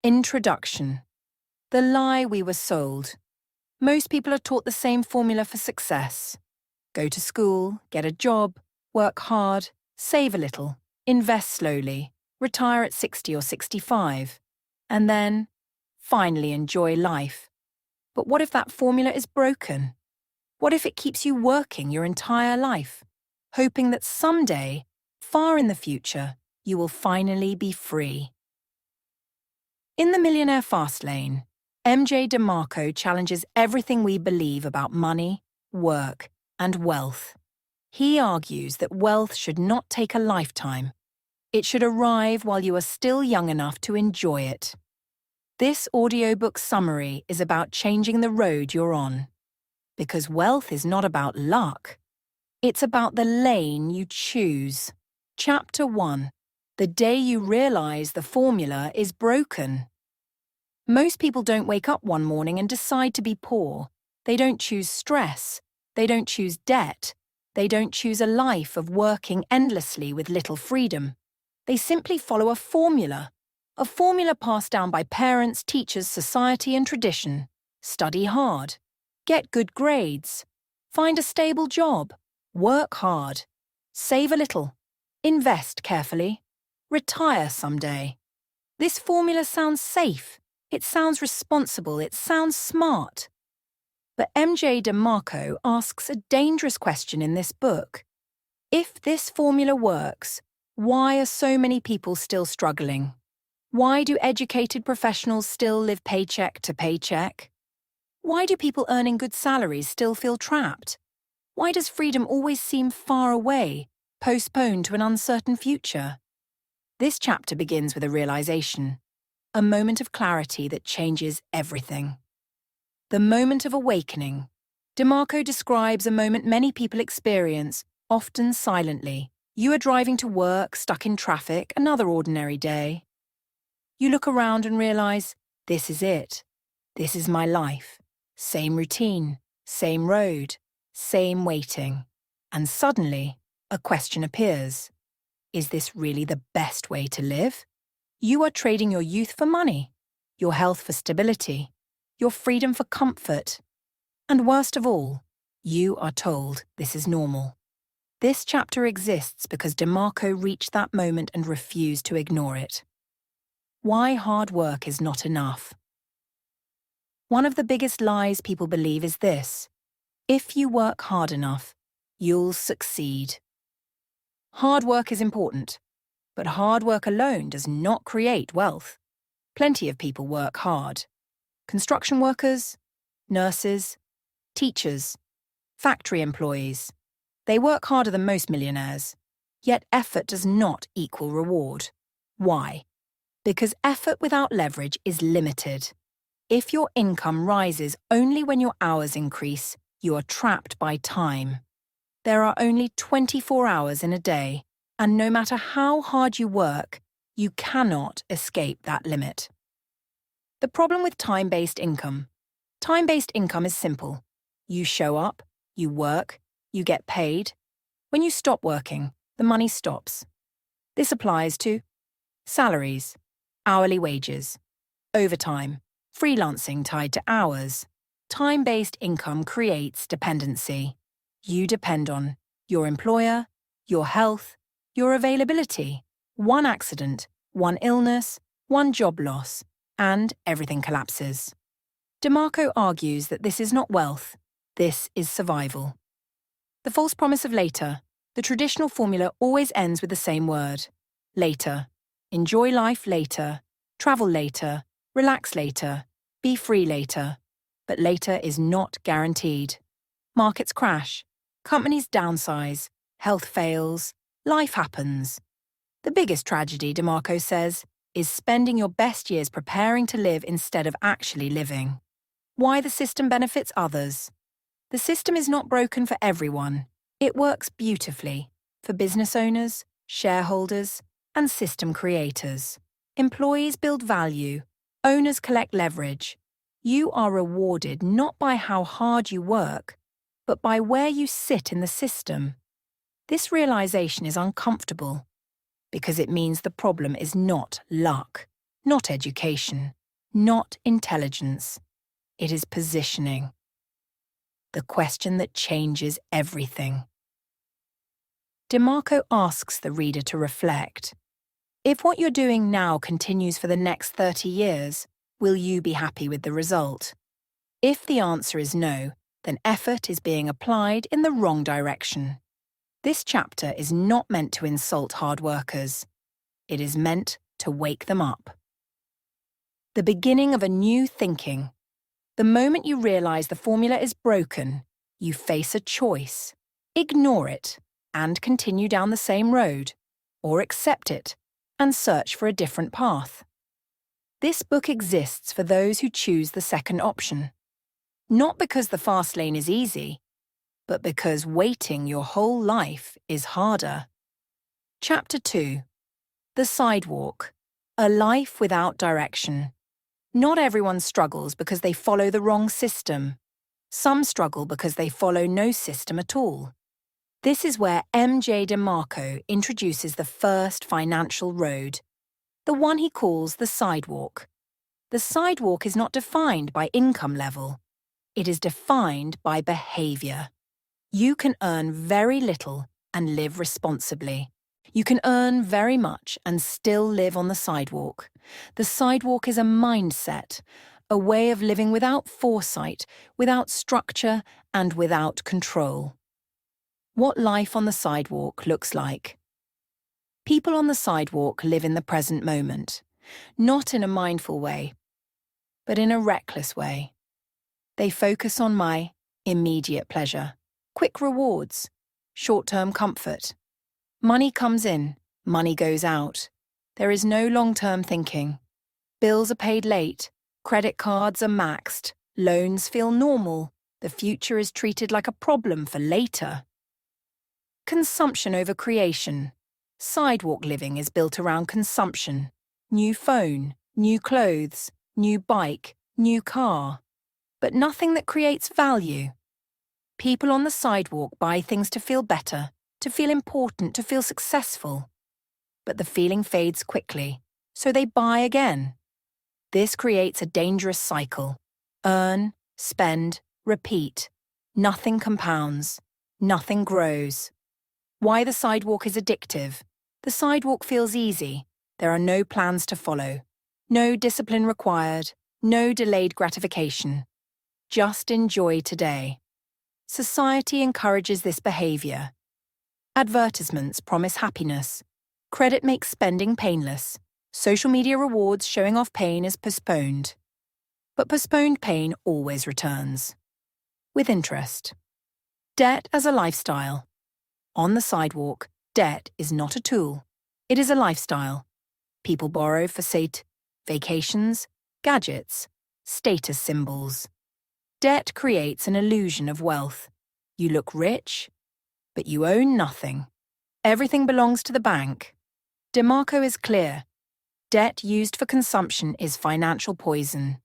Introduction. The lie we were sold. Most people are taught the same formula for success. Go to school, get a job, work hard, save a little, invest slowly, retire at 60 or 65, and then, finally enjoy life. But what if that formula is broken? What if it keeps you working your entire life, hoping that someday, far in the future, you will finally be free? In the Millionaire Fastlane, MJ DeMarco challenges everything we believe about money, work, and wealth. He argues that wealth should not take a lifetime. It should arrive while you are still young enough to enjoy it. This audiobook summary is about changing the road you're on. Because wealth is not about luck. It's about the lane you choose. Chapter 1. The day you realize the formula is broken. Most people don't wake up one morning and decide to be poor. They don't choose stress. They don't choose debt. They don't choose a life of working endlessly with little freedom. They simply follow a formula passed down by parents, teachers, society, and tradition. Study hard. Get good grades. Find a stable job. Work hard. Save a little. Invest carefully. Retire someday. This formula sounds safe. It sounds responsible. It sounds smart. But MJ DeMarco asks a dangerous question in this book. If this formula works, why are so many people still struggling? Why do educated professionals still live paycheck to paycheck? Why do people earning good salaries still feel trapped? Why does freedom always seem far away, postponed to an uncertain future? This chapter begins with a realization, a moment of clarity that changes everything. The moment of awakening. DeMarco describes a moment many people experience, often silently. You are driving to work, stuck in traffic, another ordinary day. You look around and realize, this is it. This is my life. Same routine, same road, same waiting. And suddenly, a question appears. Is this really the best way to live? You are trading your youth for money, your health for stability, your freedom for comfort. And worst of all, you are told this is normal. This chapter exists because DeMarco reached that moment and refused to ignore it. Why hard work is not enough. One of the biggest lies people believe is this: if you work hard enough, you'll succeed. Hard work is important, but hard work alone does not create wealth. Plenty of people work hard. Construction workers, nurses, teachers, factory employees. They work harder than most millionaires, yet effort does not equal reward. Why? Because effort without leverage is limited. If your income rises only when your hours increase, you are trapped by time. There are only 24 hours in a day, and no matter how hard you work, you cannot escape that limit. The problem with time-based income. Time-based income is simple. You show up, you work, you get paid. When you stop working, the money stops. This applies to salaries, hourly wages, overtime, freelancing tied to hours. Time-based income creates dependency. You depend on your employer, your health, your availability. One accident, one illness, one job loss, and everything collapses. DeMarco argues that this is not wealth, this is survival. The false promise of later. The traditional formula always ends with the same word. Later. Enjoy life later. Travel later. Relax later. Be free later. But later is not guaranteed. Markets crash. Companies downsize. Health fails. Life happens. The biggest tragedy, DeMarco says, is spending your best years preparing to live instead of actually living. Why the system benefits others. The system is not broken for everyone. It works beautifully for business owners, shareholders, and system creators. Employees build value. Owners collect leverage. You are rewarded not by how hard you work, but by where you sit in the system. This realization is uncomfortable because it means the problem is not luck, not education, not intelligence. It is positioning. The question that changes everything. DeMarco asks the reader to reflect. If what you're doing now continues for the next 30 years, will you be happy with the result? If the answer is no, then effort is being applied in the wrong direction. This chapter is not meant to insult hard workers. It is meant to wake them up. The beginning of a new thinking. The moment you realize the formula is broken, you face a choice. Ignore it and continue down the same road, or accept it and search for a different path. This book exists for those who choose the second option. Not because the fast lane is easy, but because waiting your whole life is harder. Chapter 2. The Sidewalk. A life without direction. Not everyone struggles because they follow the wrong system. Some struggle because they follow no system at all. This is where MJ DeMarco introduces the first financial road, the one he calls the sidewalk. The sidewalk is not defined by income level. It is defined by behavior. You can earn very little and live responsibly. You can earn very much and still live on the sidewalk. The sidewalk is a mindset, a way of living without foresight, without structure, and without control. What life on the sidewalk looks like. People on the sidewalk live in the present moment, not in a mindful way, but in a reckless way. They focus on my immediate pleasure, quick rewards, short-term comfort. Money comes in, money goes out. There is no long-term thinking. Bills are paid late, credit cards are maxed, loans feel normal, the future is treated like a problem for later. Consumption over creation. Sidewalk living is built around consumption. New phone, new clothes, new bike, new car. But nothing that creates value. People on the sidewalk buy things to feel better, to feel important, to feel successful. But the feeling fades quickly, so they buy again. This creates a dangerous cycle. Earn, spend, repeat. Nothing compounds. Nothing grows. Why the sidewalk is addictive. The sidewalk feels easy. There are no plans to follow. No discipline required. No delayed gratification. Just enjoy today. Society encourages this behavior. Advertisements promise happiness. Credit makes spending painless. Social media rewards showing off pain is postponed. But postponed pain always returns. With interest. Debt as a lifestyle. On the sidewalk, debt is not a tool. It is a lifestyle. People borrow for vacations, gadgets, status symbols. Debt creates an illusion of wealth. You look rich, but you own nothing. Everything belongs to the bank. DeMarco is clear. Debt used for consumption is financial poison.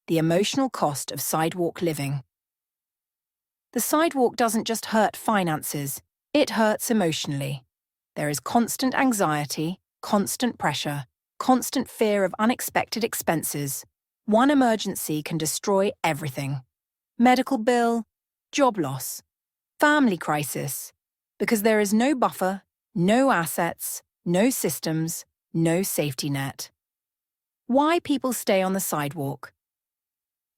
The emotional cost of sidewalk living. The sidewalk doesn't just hurt finances, it hurts emotionally. There is constant anxiety, constant pressure, constant fear of unexpected expenses. One emergency can destroy everything. Medical bill, job loss, family crisis, because there is no buffer, no assets, no systems, no safety net. Why people stay on the sidewalk.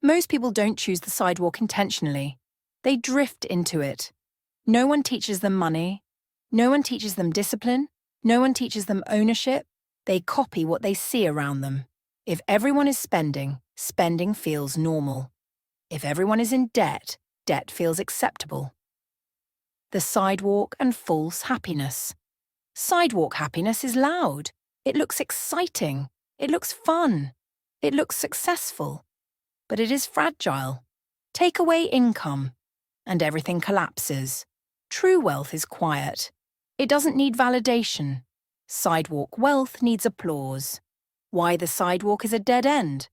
Most people don't choose the sidewalk intentionally. They drift into it. No one teaches them money. No one teaches them discipline. No one teaches them ownership. They copy what they see around them. If everyone is spending, spending feels normal. If everyone is in debt, debt feels acceptable. The sidewalk and false happiness. Sidewalk happiness is loud. It looks exciting. It looks fun. It looks successful. But it is fragile. Take away income, and everything collapses. True wealth is quiet. It doesn't need validation. Sidewalk wealth needs applause. Why the sidewalk is a dead end.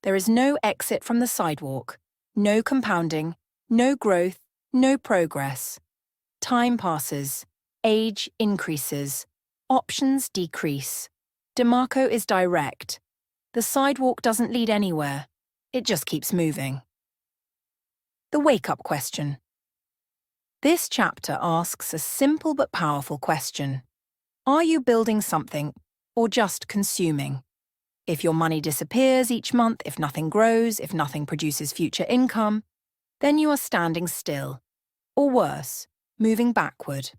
There is no exit from the sidewalk. No compounding, no growth, no progress. Time passes. Age increases. Options decrease. DeMarco is direct. The sidewalk doesn't lead anywhere. It just keeps moving. The wake-up question. This chapter asks a simple but powerful question. Are you building something or just consuming? If your money disappears each month, if nothing grows, if nothing produces future income, then you are standing still, or worse, moving backward.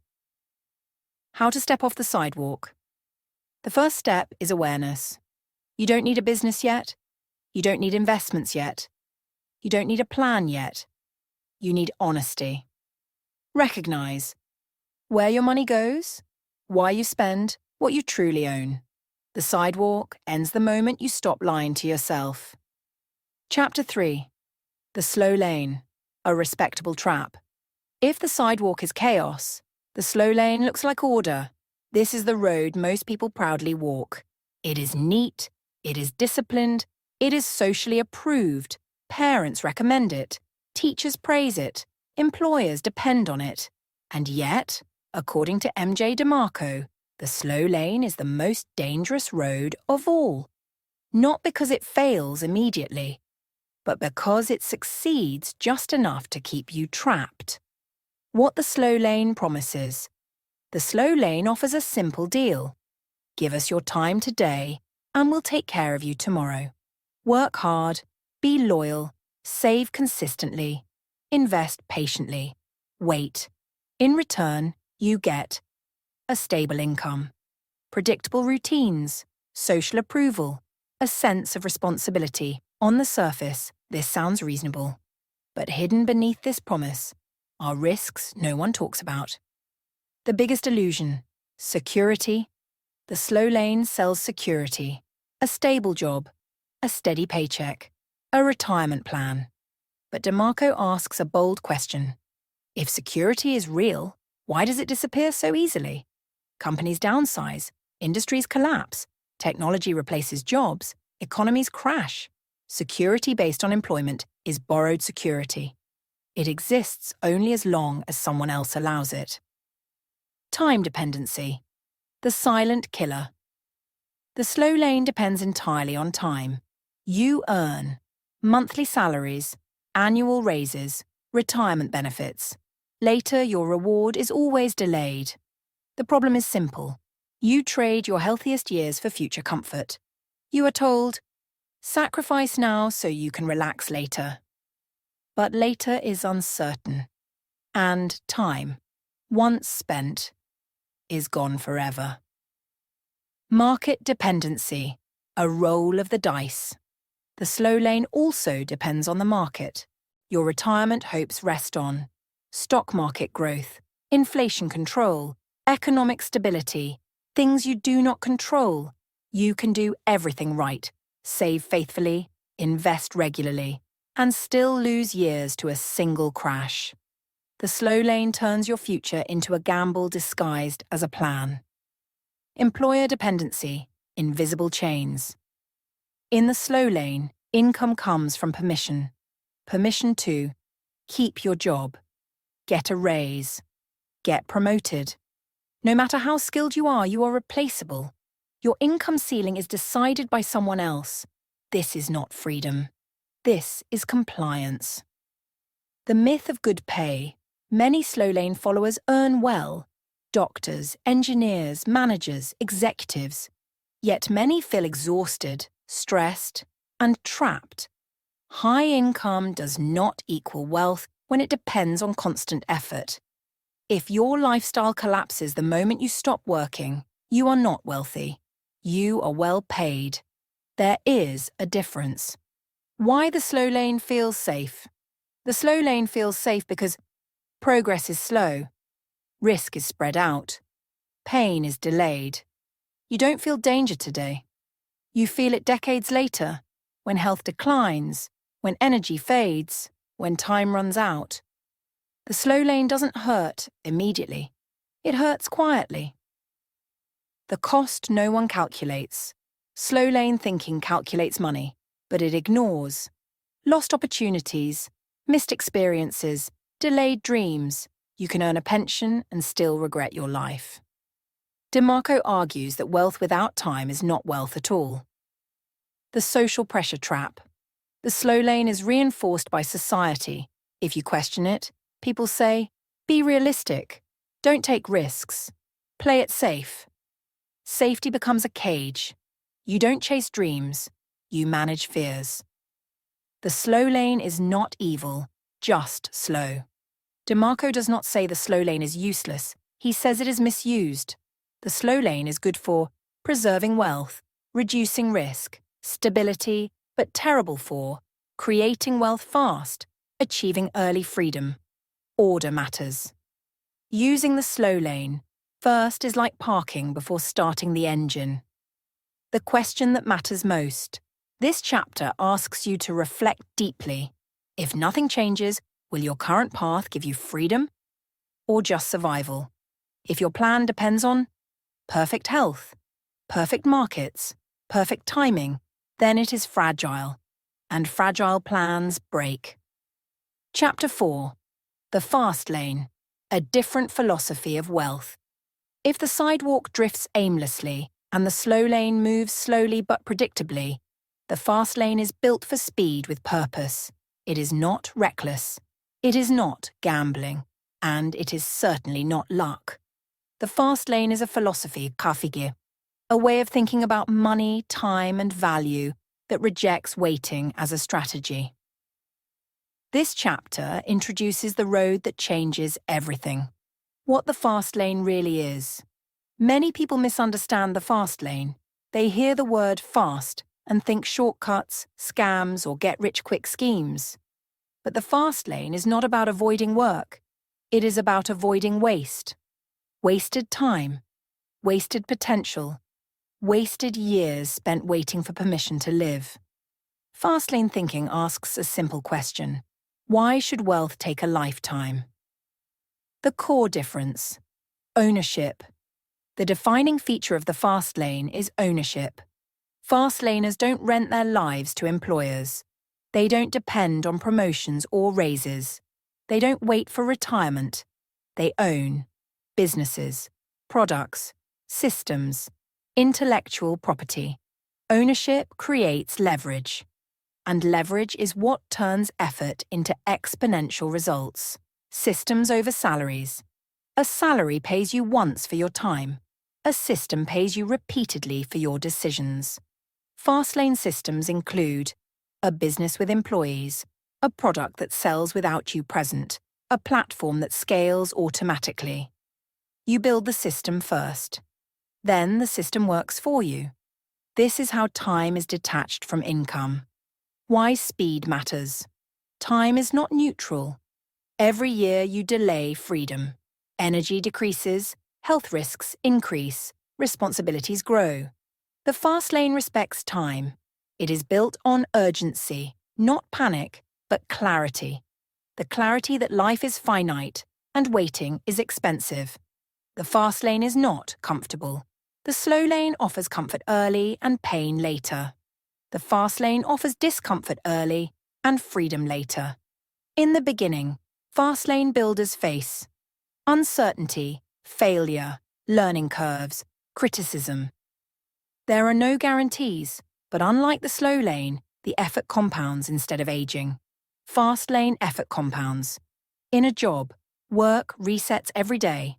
How to step off the sidewalk. The first step is awareness. You don't need a business yet. You don't need investments yet. You don't need a plan yet. You need honesty. Recognize where your money goes, why you spend, what you truly own. The sidewalk ends the moment you stop lying to yourself. Chapter 3. The slow lane, a respectable trap. If the sidewalk is chaos, the slow lane looks like order. This is the road most people proudly walk. It is neat, it is disciplined, it is socially approved. Parents recommend it, teachers praise it, employers depend on it. And yet, according to MJ DeMarco, the slow lane is the most dangerous road of all. Not because it fails immediately, but because it succeeds just enough to keep you trapped. What the slow lane promises. The slow lane offers a simple deal. Give us your time today, and we'll take care of you tomorrow. Work hard, be loyal, save consistently, invest patiently, wait. In return, you get a stable income, predictable routines, social approval, a sense of responsibility. On the surface, this sounds reasonable. But hidden beneath this promise are risks no one talks about. The biggest illusion, security. The slow lane sells security, a stable job, a steady paycheck, a retirement plan. But DeMarco asks a bold question. If security is real, why does it disappear so easily? Companies downsize, industries collapse, technology replaces jobs, economies crash. Security based on employment is borrowed security. It exists only as long as someone else allows it. Time dependency. The silent killer. The slow lane depends entirely on time. You earn monthly salaries, annual raises, retirement benefits. Later, your reward is always delayed. The problem is simple. You trade your healthiest years for future comfort. You are told, sacrifice now so you can relax later. But later is uncertain. And time, once spent, is gone forever. Market dependency, a roll of the dice. The slow lane also depends on the market. Your retirement hopes rest on stock market growth, inflation control, economic stability, things you do not control. You can do everything right, save faithfully, invest regularly, and still lose years to a single crash. The slow lane turns your future into a gamble disguised as a plan. Employer dependency, invisible chains. In the slow lane, income comes from permission. Permission to keep your job, get a raise, get promoted. No matter how skilled you are replaceable. Your income ceiling is decided by someone else. This is not freedom. This is compliance. The myth of good pay. Many slow lane followers earn well. Doctors, engineers, managers, executives. Yet many feel exhausted, stressed, and trapped. High income does not equal wealth when it depends on constant effort. If your lifestyle collapses the moment you stop working, you are not wealthy. You are well paid. There is a difference. Why the slow lane feels safe? The slow lane feels safe because progress is slow, risk is spread out, pain is delayed. You don't feel danger today. You feel it decades later, when health declines, when energy fades, when time runs out. The slow lane doesn't hurt immediately. It hurts quietly. The cost no one calculates. Slow lane thinking calculates money, but it ignores lost opportunities, missed experiences, delayed dreams. You can earn a pension and still regret your life. DeMarco argues that wealth without time is not wealth at all. The social pressure trap. The slow lane is reinforced by society. If you question it, people say, be realistic. Don't take risks. Play it safe. Safety becomes a cage. You don't chase dreams. You manage fears. The slow lane is not evil, just slow. DeMarco does not say the slow lane is useless. He says it is misused. The slow lane is good for preserving wealth, reducing risk, stability, but terrible for creating wealth fast, achieving early freedom. Order matters. Using the slow lane first is like parking before starting the engine. The question that matters most. This chapter asks you to reflect deeply. If nothing changes, will your current path give you freedom or just survival? If your plan depends on perfect health, perfect markets, perfect timing, then it is fragile, and fragile plans break. Chapter 4. The Fast Lane, a different philosophy of wealth. If the sidewalk drifts aimlessly and the slow lane moves slowly but predictably, the fast lane is built for speed with purpose. It is not reckless. It is not gambling. And it is certainly not luck. The fast lane is a philosophy, kafige, a way of thinking about money, time, and value that rejects waiting as a strategy. This chapter introduces the road that changes everything. What the fast lane really is. Many people misunderstand the fast lane. They hear the word fast and think shortcuts, scams, or get-rich-quick schemes. But the fast lane is not about avoiding work. It is about avoiding waste. Wasted time, wasted potential, wasted years spent waiting for permission to live. Fastlane thinking asks a simple question. Why should wealth take a lifetime? The core difference. Ownership. The defining feature of the fast lane is ownership. Fast laners don't rent their lives to employers. They don't depend on promotions or raises. They don't wait for retirement. They own businesses, products, systems, intellectual property. Ownership creates leverage. And leverage is what turns effort into exponential results. Systems over salaries. A salary pays you once for your time. A system pays you repeatedly for your decisions. Fastlane systems include a business with employees, a product that sells without you present, a platform that scales automatically. You build the system first. Then the system works for you. This is how time is detached from income. Why speed matters. Time is not neutral. Every year you delay freedom. Energy decreases, health risks increase, responsibilities grow. The fast lane respects time. It is built on urgency, not panic, but clarity. The clarity that life is finite and waiting is expensive. The fast lane is not comfortable. The slow lane offers comfort early and pain later. The fast lane offers discomfort early and freedom later. In the beginning, fast lane builders face uncertainty, failure, learning curves, criticism. There are no guarantees, but unlike the slow lane, the effort compounds instead of aging. Fast lane effort compounds. In a job, work resets every day.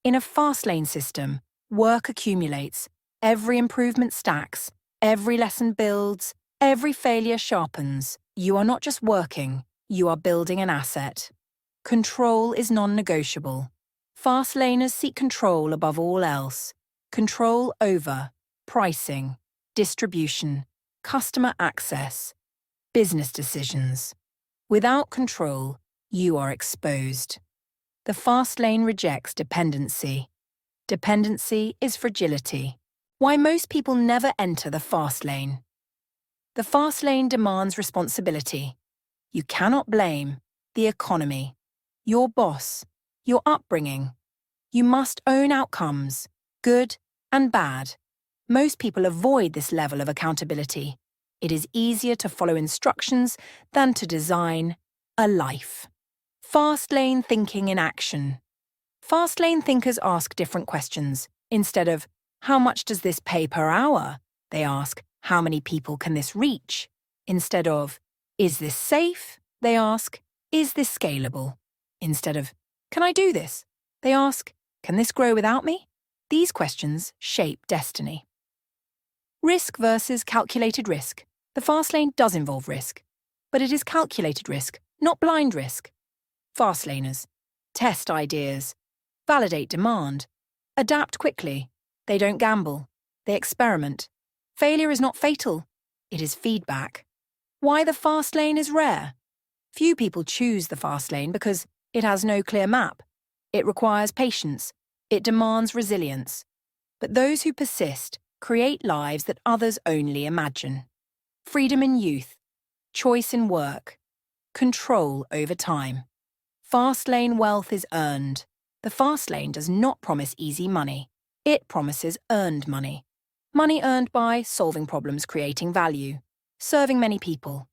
In a fast lane system, work accumulates, every improvement stacks, every lesson builds, every failure sharpens. You are not just working, you are building an asset. Control is non-negotiable. Fast laners seek control above all else. Control over pricing, distribution, customer access, business decisions. Without control, you are exposed. The fast lane rejects dependency. Dependency is fragility. Why most people never enter the fast lane. The fast lane demands responsibility. You cannot blame the economy, your boss, your upbringing. You must own outcomes, good and bad. Most people avoid this level of accountability. It is easier to follow instructions than to design a life. Fast lane thinking in action. Fast lane thinkers ask different questions. Instead of, how much does this pay per hour? They ask, how many people can this reach? Instead of, is this safe? They ask, is this scalable? Instead of, can I do this? They ask, can this grow without me? These questions shape destiny. Risk versus calculated risk. The fast lane does involve risk, but it is calculated risk, not blind risk. Fast laners test ideas, validate demand, adapt quickly. They don't gamble. They experiment. Failure is not fatal. It is feedback. Why the fast lane is rare? Few people choose the fast lane because it has no clear map. It requires patience. It demands resilience. But those who persist create lives that others only imagine. Freedom in youth, choice in work, control over time. Fast lane wealth is earned. The fast lane does not promise easy money. It promises earned money. Money earned by solving problems, creating value, serving many people.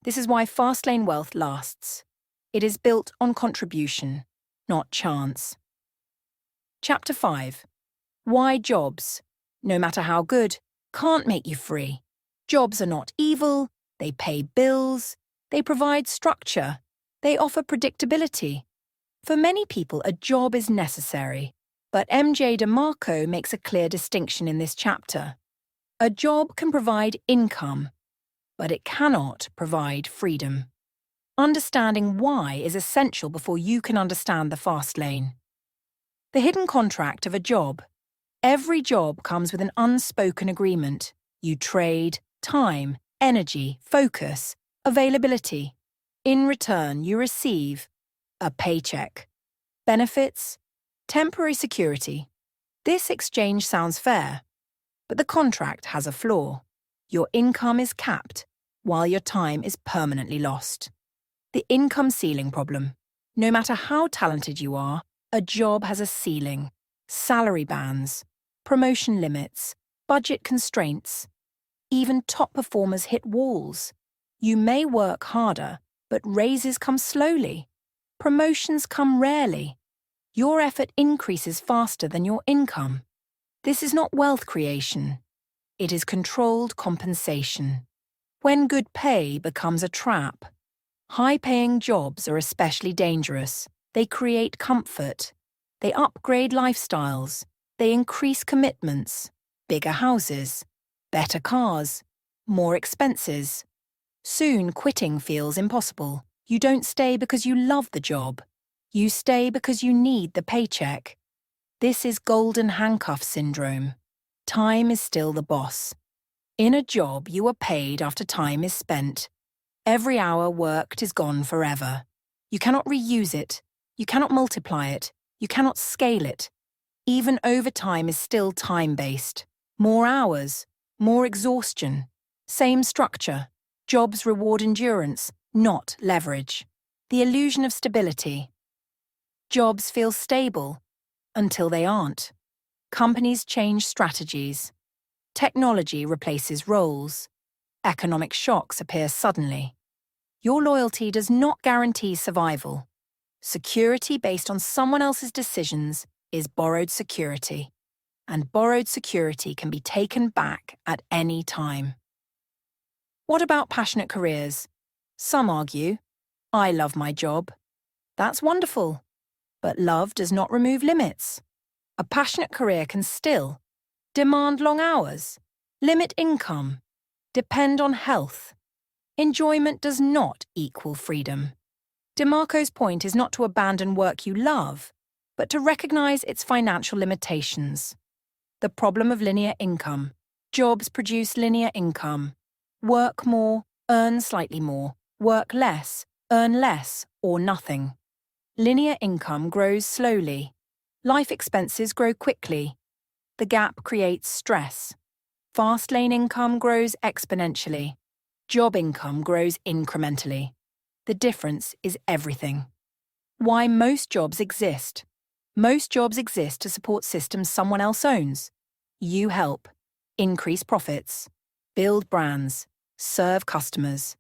This is why fast lane wealth lasts. It is built on contribution, not chance. Chapter 5. Why jobs, no matter how good, can't make you free. Jobs are not evil. They pay bills. They provide structure. They offer predictability. For many people, a job is necessary, but MJ DeMarco makes a clear distinction in this chapter. A job can provide income, but it cannot provide freedom. Understanding why is essential before you can understand the fast lane. The hidden contract of a job. Every job comes with an unspoken agreement. You trade time, energy, focus, availability. In return, you receive a paycheck, benefits, temporary security. This exchange sounds fair, but the contract has a flaw. Your income is capped, while your time is permanently lost. The income ceiling problem. No matter how talented you are, a job has a ceiling, salary bands, promotion limits, budget constraints. Even top performers hit walls. You may work harder, but raises come slowly. Promotions come rarely. Your effort increases faster than your income. This is not wealth creation. It is controlled compensation. When good pay becomes a trap. High-paying jobs are especially dangerous. They create comfort. They upgrade lifestyles. They increase commitments. Bigger houses. Better cars. More expenses. Soon quitting feels impossible. You don't stay because you love the job. You stay because you need the paycheck. This is golden handcuff syndrome. Time is still the boss. In a job, you are paid after time is spent. Every hour worked is gone forever. You cannot reuse it. You cannot multiply it. You cannot scale it. Even overtime is still time-based. More hours, more exhaustion. Same structure. Jobs reward endurance, not leverage. The illusion of stability. Jobs feel stable until they aren't. Companies change strategies. Technology replaces roles. Economic shocks appear suddenly. Your loyalty does not guarantee survival. Security based on someone else's decisions is borrowed security. And borrowed security can be taken back at any time. What about passionate careers? Some argue, I love my job. That's wonderful. But love does not remove limits. A passionate career can still demand long hours, limit income, depend on health. Enjoyment does not equal freedom. DeMarco's point is not to abandon work you love, but to recognize its financial limitations. The problem of linear income. Jobs produce linear income. Work more, earn slightly more. Work less, earn less, or nothing. Linear income grows slowly. Life expenses grow quickly. The gap creates stress. Fast lane income grows exponentially. Job income grows incrementally. The difference is everything. Why most jobs exist. Most jobs exist to support systems someone else owns. You help. Increase profits. Build brands. Serve customers.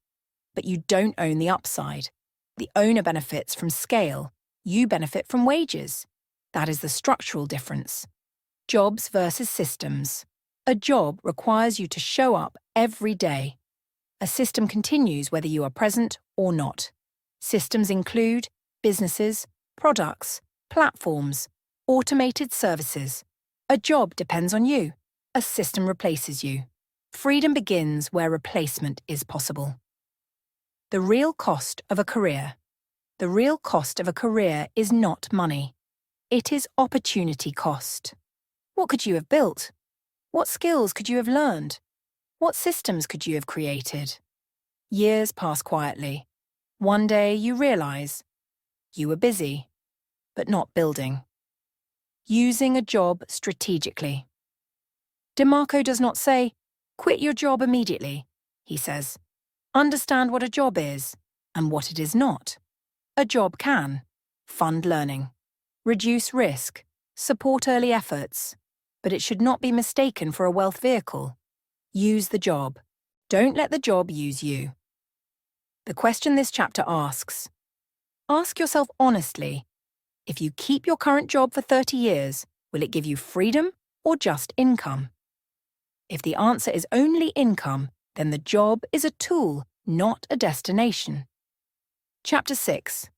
But you don't own the upside. The owner benefits from scale. You benefit from wages. That is the structural difference. Jobs versus systems. A job requires you to show up every day. A system continues whether you are present or not. Systems include businesses, products, platforms, automated services. A job depends on you. A system replaces you. Freedom begins where replacement is possible. The real cost of a career. The real cost of a career is not money. It is opportunity cost. What could you have built? What skills could you have learned? What systems could you have created? Years pass quietly. One day you realize you were busy, but not building. Using a job strategically. DeMarco does not say, quit your job immediately. He says, understand what a job is and what it is not. A job can fund learning, reduce risk, support early efforts, but it should not be mistaken for a wealth vehicle. Use the job. Don't let the job use you. The question this chapter asks, ask yourself honestly, if you keep your current job for 30 years, will it give you freedom or just income? If the answer is only income, then the job is a tool, not a destination. Chapter 6.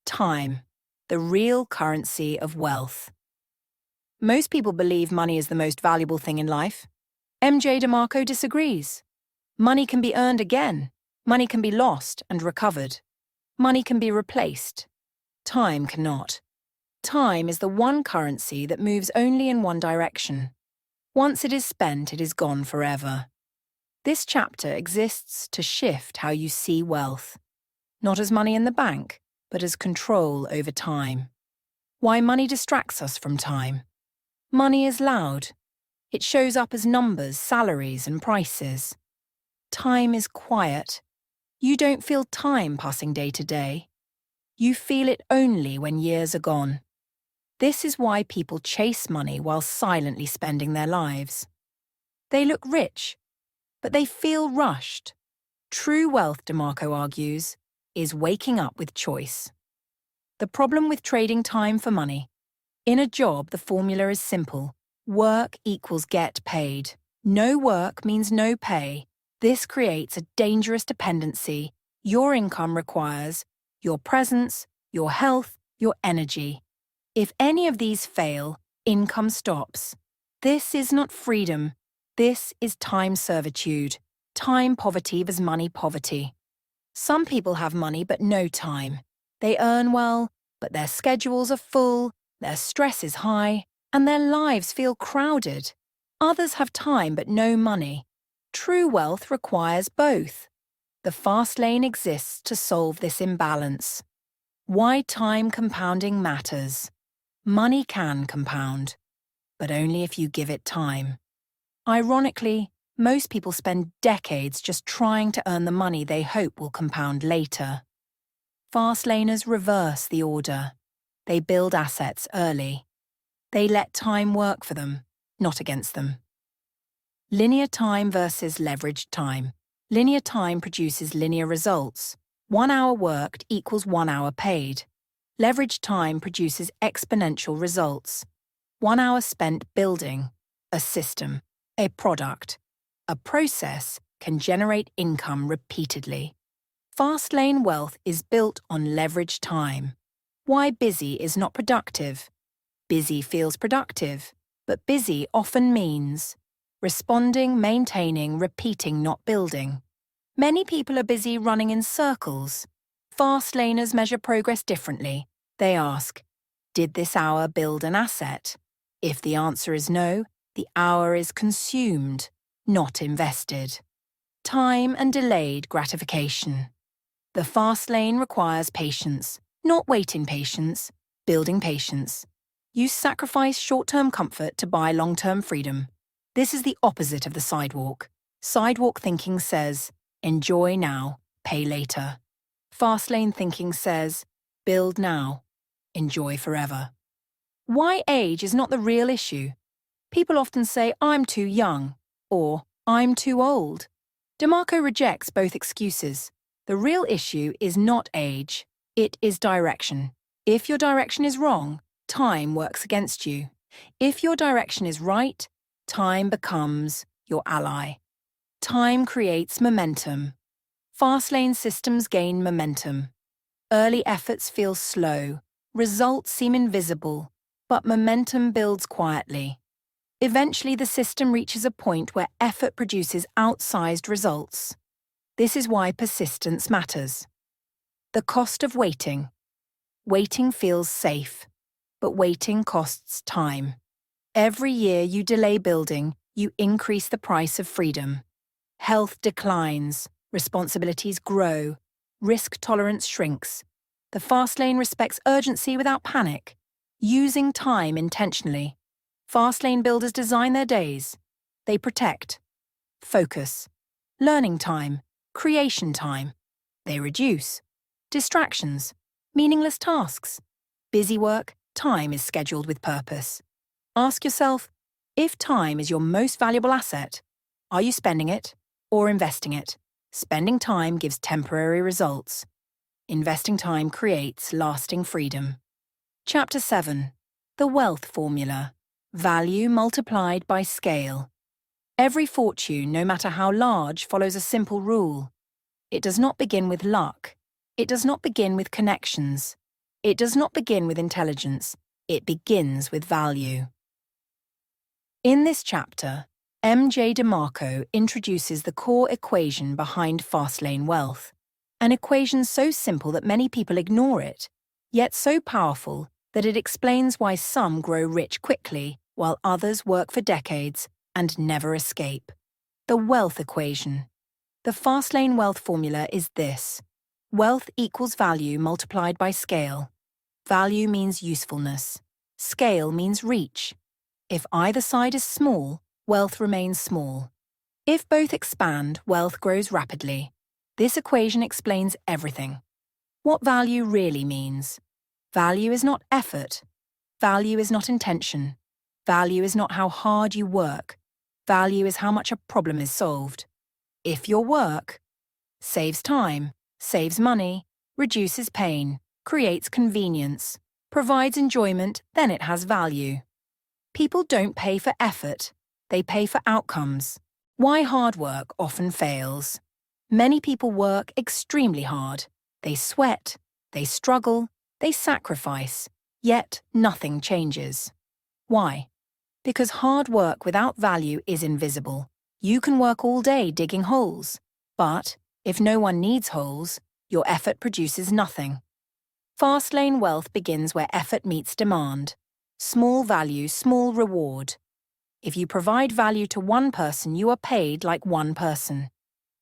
Time, the real currency of wealth. Most people believe money is the most valuable thing in life. MJ DeMarco disagrees. Money can be earned again. Money can be lost and recovered. Money can be replaced. Time cannot. Time is the one currency that moves only in one direction. Once it is spent, it is gone forever. This chapter exists to shift how you see wealth, not as money in the bank, but as control over time. Why money distracts us from time. Money is loud. It shows up as numbers, salaries, and prices. Time is quiet. You don't feel time passing day to day. You feel it only when years are gone. This is why people chase money while silently spending their lives. They look rich, but they feel rushed. True wealth, DeMarco argues, is waking up with choice. The problem with trading time for money. In a job, the formula is simple. Work equals get paid. No work means no pay. This creates a dangerous dependency. Your income requires your presence, your health, your energy. If any of these fail, income stops. This is not freedom. This is time servitude. Time poverty versus money poverty. Some people have money but no time. They earn well, but their schedules are full, their stress is high, and their lives feel crowded. Others have time but no money. True wealth requires both. The fast lane exists to solve this imbalance. Why time compounding matters. Money can compound, but only if you give it time. Ironically, most people spend decades just trying to earn the money they hope will compound later. Fast laners reverse the order. They build assets early. They let time work for them, not against them. Linear time versus leveraged time. Linear time produces linear results. 1 hour worked equals 1 hour paid. Leveraged time produces exponential results. 1 hour spent building a system, a product, a process can generate income repeatedly. Fast lane wealth is built on leveraged time. Why busy is not productive. Busy feels productive, but busy often means responding, maintaining, repeating, not building. Many people are busy running in circles. Fast laners measure progress differently. They ask, did this hour build an asset? If the answer is no, the hour is consumed, not invested. Time and delayed gratification. The fast lane requires patience, not waiting patience, building patience. You sacrifice short-term comfort to buy long-term freedom. This is the opposite of the sidewalk. Sidewalk thinking says, enjoy now, pay later. Fast lane thinking says, build now, enjoy forever. Why age is not the real issue. People often say, I'm too young, or I'm too old. DeMarco rejects both excuses. The real issue is not age, it is direction. If your direction is wrong, time works against you. If your direction is right, time becomes your ally. Time creates momentum. Fastlane systems gain momentum. Early efforts feel slow, results seem invisible, but momentum builds quietly. Eventually, the system reaches a point where effort produces outsized results. This is why persistence matters. The cost of waiting. Waiting feels safe, but waiting costs time. Every year you delay building, you increase the price of freedom. Health declines, responsibilities grow, risk tolerance shrinks. The fast lane respects urgency without panic, using time intentionally. Fast lane builders design their days. They protect, focus, learning time, creation time. They reduce distractions, meaningless tasks. Busy work, time is scheduled with purpose. Ask yourself, if time is your most valuable asset, are you spending it or investing it? Spending time gives temporary results. Investing time creates lasting freedom. Chapter 7. The Wealth Formula. Value multiplied by scale. Every fortune, no matter how large, follows a simple rule. It does not begin with luck. It does not begin with connections. It does not begin with intelligence. It begins with value. In this chapter, MJ DeMarco introduces the core equation behind Fastlane wealth, an equation so simple that many people ignore it, yet so powerful that it explains why some grow rich quickly while others work for decades and never escape. The wealth equation. The Fastlane wealth formula is this. Wealth equals value multiplied by scale. Value means usefulness. Scale means reach. If either side is small, wealth remains small. If both expand, wealth grows rapidly. This equation explains everything. What value really means. Value is not effort. Value is not intention. Value is not how hard you work. Value is how much a problem is solved. If your work saves time, saves money, reduces pain, creates convenience, provides enjoyment, then it has value. People don't pay for effort, they pay for outcomes. Why hard work often fails. Many people work extremely hard. They sweat, they struggle, they sacrifice, yet nothing changes. Why? Because hard work without value is invisible. You can work all day digging holes, but if no one needs holes, your effort produces nothing. Fastlane wealth begins where effort meets demand. Small value, small reward. If you provide value to one person, you are paid like one person.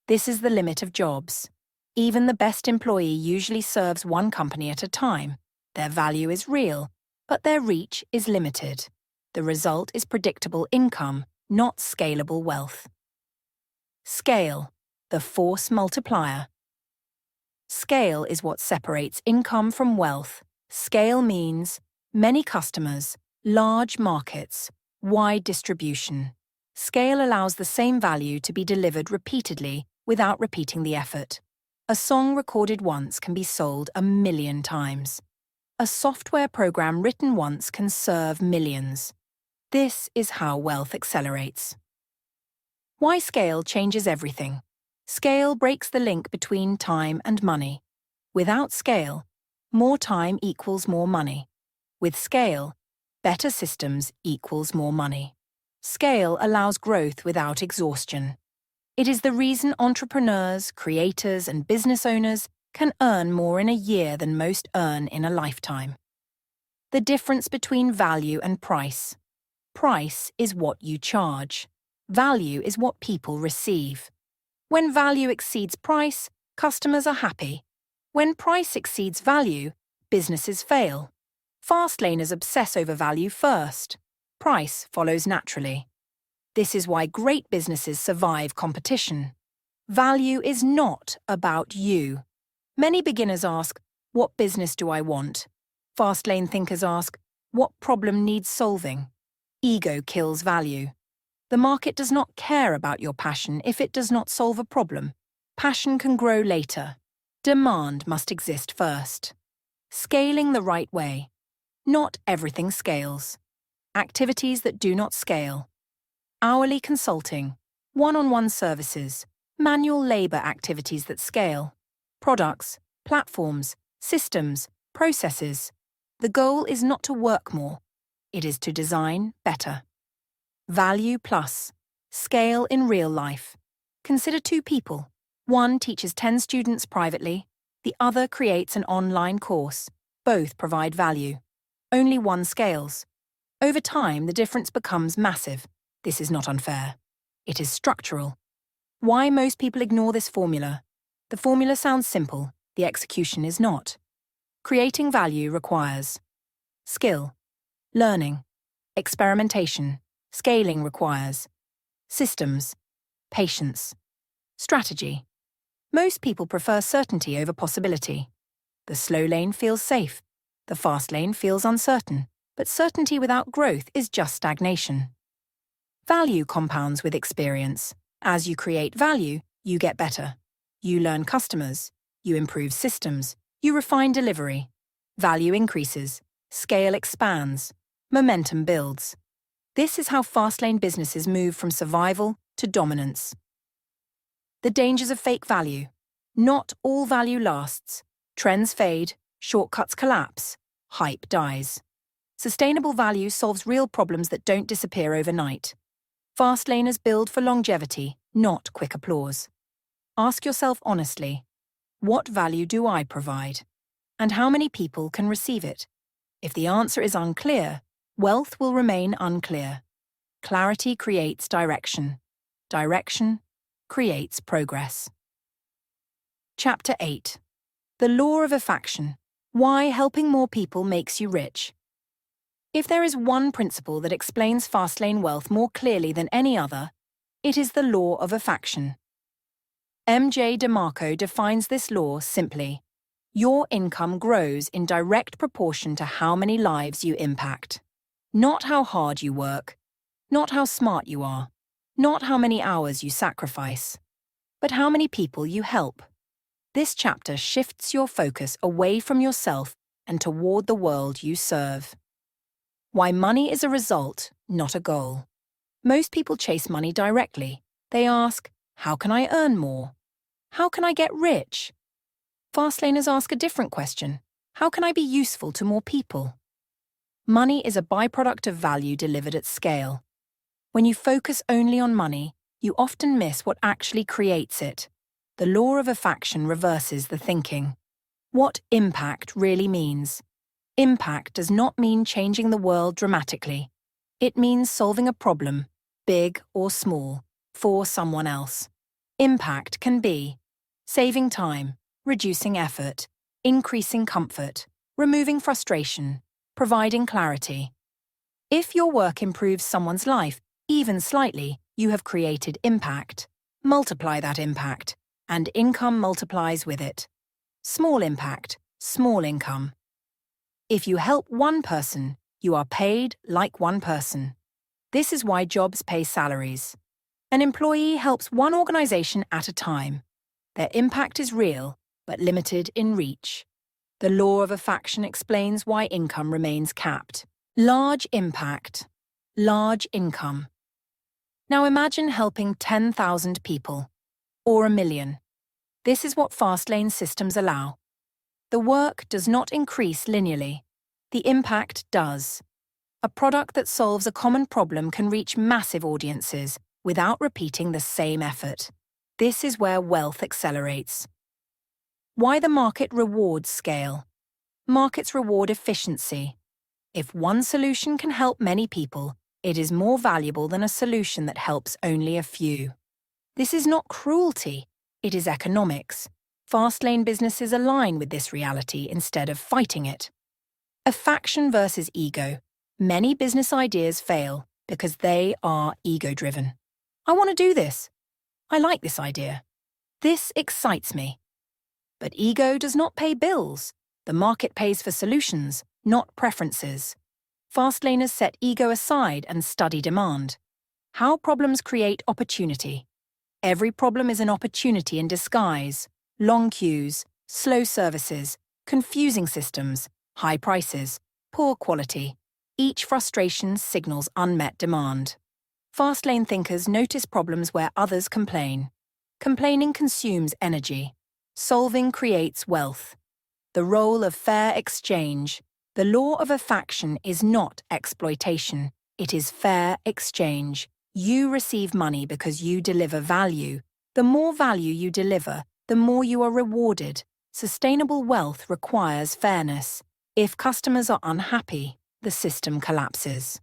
This is the limit of jobs. Even the best employee usually serves one company at a time. Their value is real, but their reach is limited. The result is predictable income, not scalable wealth. Scale, the force multiplier. Scale is what separates income from wealth. Scale means many customers, large markets, wide distribution. Scale allows the same value to be delivered repeatedly without repeating the effort. A song recorded once can be sold 1,000,000 times. A software program written once can serve millions. This is how wealth accelerates. Why scale changes everything. Scale breaks the link between time and money. Without scale, more time equals more money. With scale, better systems equals more money. Scale allows growth without exhaustion. It is the reason entrepreneurs, creators, and business owners can earn more in a year than most earn in a lifetime. The difference between value and price. Price is what you charge. Value is what people receive. When value exceeds price, customers are happy. When price exceeds value, businesses fail. Fastlaners obsess over value first. Price follows naturally. This is why great businesses survive competition. Value is not about you. Many beginners ask, what business do I want? Fastlane thinkers ask, what problem needs solving? Ego kills value. The market does not care about your passion if it does not solve a problem. Passion can grow later. Demand must exist first. Scaling the right way. Not everything scales. Activities that do not scale. Hourly consulting. One-on-one services, manual labor activities that scale, products, platforms, systems, processes. The goal is not to work more. It is to design better. Value plus. Scale in real life. Consider two people. One teaches 10 students privately. The other creates an online course. Both provide value. Only one scales. Over time, the difference becomes massive. This is not unfair. It is structural. Why most people ignore this formula? The formula sounds simple. The execution is not. Creating value requires skill, learning, experimentation. Scaling requires systems, patience, strategy. Most people prefer certainty over possibility. The slow lane feels safe. The fast lane feels uncertain. But certainty without growth is just stagnation. Value compounds with experience. As you create value, you get better. You learn customers. You improve systems. You refine delivery. Value increases. Scale expands. Momentum builds. This is how fast-lane businesses move from survival to dominance. The dangers of fake value. Not all value lasts. Trends fade, shortcuts collapse, hype dies. Sustainable value solves real problems that don't disappear overnight. Fast-laners build for longevity, not quick applause. Ask yourself honestly, what value do I provide? And how many people can receive it? If the answer is unclear, wealth will remain unclear. Clarity creates direction. Direction creates progress. Chapter 8. The Law of Affaction. Why helping more people makes you rich. If there is one principle that explains fast-lane wealth more clearly than any other, it is the law of affaction. MJ DeMarco defines this law simply. Your income grows in direct proportion to how many lives you impact. Not how hard you work, not how smart you are, not how many hours you sacrifice, but how many people you help. This chapter shifts your focus away from yourself and toward the world you serve. Why money is a result, not a goal. Most people chase money directly. They ask, how can I earn more? How can I get rich? Fastlaners ask a different question. How can I be useful to more people? Money is a byproduct of value delivered at scale. When you focus only on money, you often miss what actually creates it. The law of affaction reverses the thinking. What impact really means. Impact does not mean changing the world dramatically. It means solving a problem, big or small, for someone else. Impact can be saving time, reducing effort, increasing comfort, removing frustration, providing clarity. If your work improves someone's life, even slightly, you have created impact. Multiply that impact, and income multiplies with it. Small impact, small income. If you help one person, you are paid like one person. This is why jobs pay salaries. An employee helps one organization at a time. Their impact is real, but limited in reach. The law of affaction explains why income remains capped. Large impact, large income. Now imagine helping 10,000 people, or 1 million. This is what fast-lane systems allow. The work does not increase linearly. The impact does. A product that solves a common problem can reach massive audiences without repeating the same effort. This is where wealth accelerates. Why the market rewards scale. Markets reward efficiency. If one solution can help many people, it is more valuable than a solution that helps only a few. This is not cruelty, it is economics. Fast-lane businesses align with this reality instead of fighting it. Affaction versus ego. Many business ideas fail because they are ego-driven. I want to do this. I like this idea. This excites me. But ego does not pay bills. The market pays for solutions, not preferences. Fastlaners set ego aside and study demand. How problems create opportunity. Every problem is an opportunity in disguise. Long queues, slow services, confusing systems, high prices, poor quality. Each frustration signals unmet demand. Fastlane thinkers notice problems where others complain. Complaining consumes energy. Solving creates wealth. The role of fair exchange. The law of a faction is not exploitation. It is fair exchange. You receive money because you deliver value. The more value you deliver, the more you are rewarded. Sustainable wealth requires fairness. If customers are unhappy, the system collapses.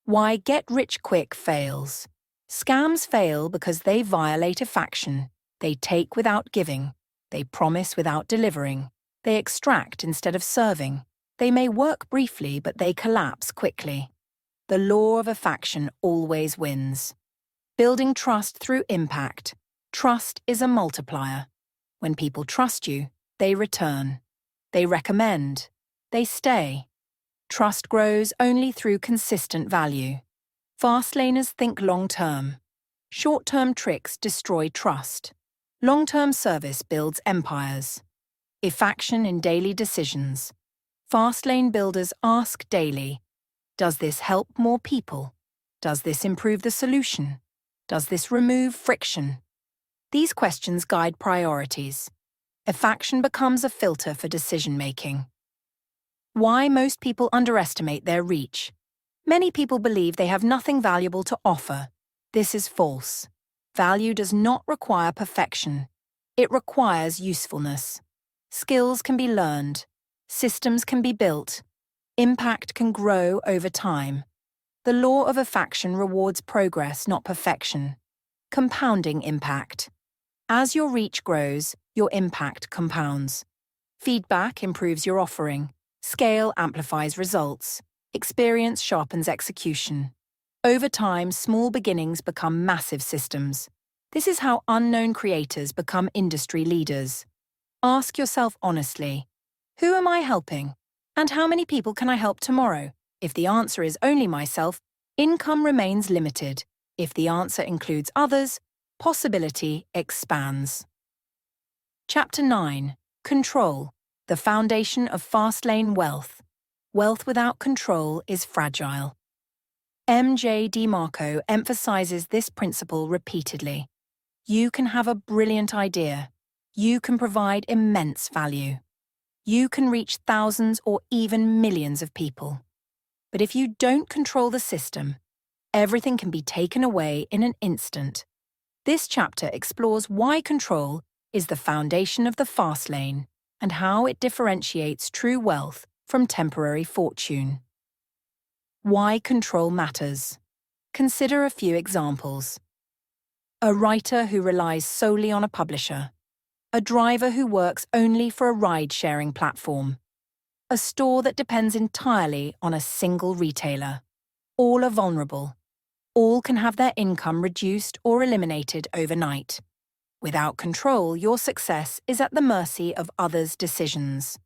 Why get-rich-quick fails. Scams fail because they violate a faction. They take without giving. They promise without delivering. They extract instead of serving. They may work briefly, but they collapse quickly. The law of a faction always wins. Building trust through impact. Trust is a multiplier. When people trust you, they return. They recommend. They stay. Trust grows only through consistent value. Fastlaners think long-term. Short-term tricks destroy trust. Long-term service builds empires. Effaction in daily decisions. Fastlane builders ask daily, does this help more people? Does this improve the solution? Does this remove friction? These questions guide priorities. Effaction becomes a filter for decision-making. Why most people underestimate their reach. Many people believe they have nothing valuable to offer. This is false. Value does not require perfection. It requires usefulness. Skills can be learned. Systems can be built. Impact can grow over time. The law of effaction rewards progress, not perfection. Compounding impact. As your reach grows, your impact compounds. Feedback improves your offering. Scale amplifies results. Experience sharpens execution. Over time, small beginnings become massive systems. This is how unknown creators become industry leaders. Ask yourself honestly, who am I helping? And how many people can I help tomorrow? If the answer is only myself, income remains limited. If the answer includes others, possibility expands. Chapter 9. Control. The foundation of Fastlane wealth. Wealth without control is fragile. MJ DeMarco emphasizes this principle repeatedly. You can have a brilliant idea. You can provide immense value. You can reach thousands or even millions of people. But if you don't control the system, everything can be taken away in an instant. This chapter explores why control is the foundation of the fast lane and how it differentiates true wealth from temporary fortune. Why control matters. Consider a few examples. A writer who relies solely on a publisher. A driver who works only for a ride-sharing platform. A store that depends entirely on a single retailer. All are vulnerable. All can have their income reduced or eliminated overnight. Without control, your success is at the mercy of others' decisions.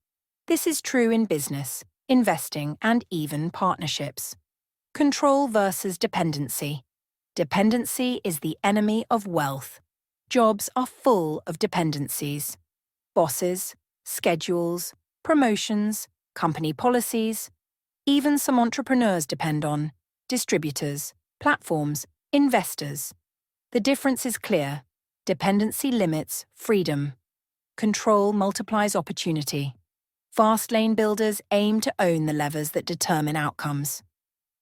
This is true in business, investing, and even partnerships. Control versus dependency. Dependency is the enemy of wealth. Jobs are full of dependencies. Bosses, schedules, promotions, company policies. Even some entrepreneurs depend on distributors, platforms, investors. The difference is clear. Dependency limits freedom. Control multiplies opportunity. Fastlane builders aim to own the levers that determine outcomes.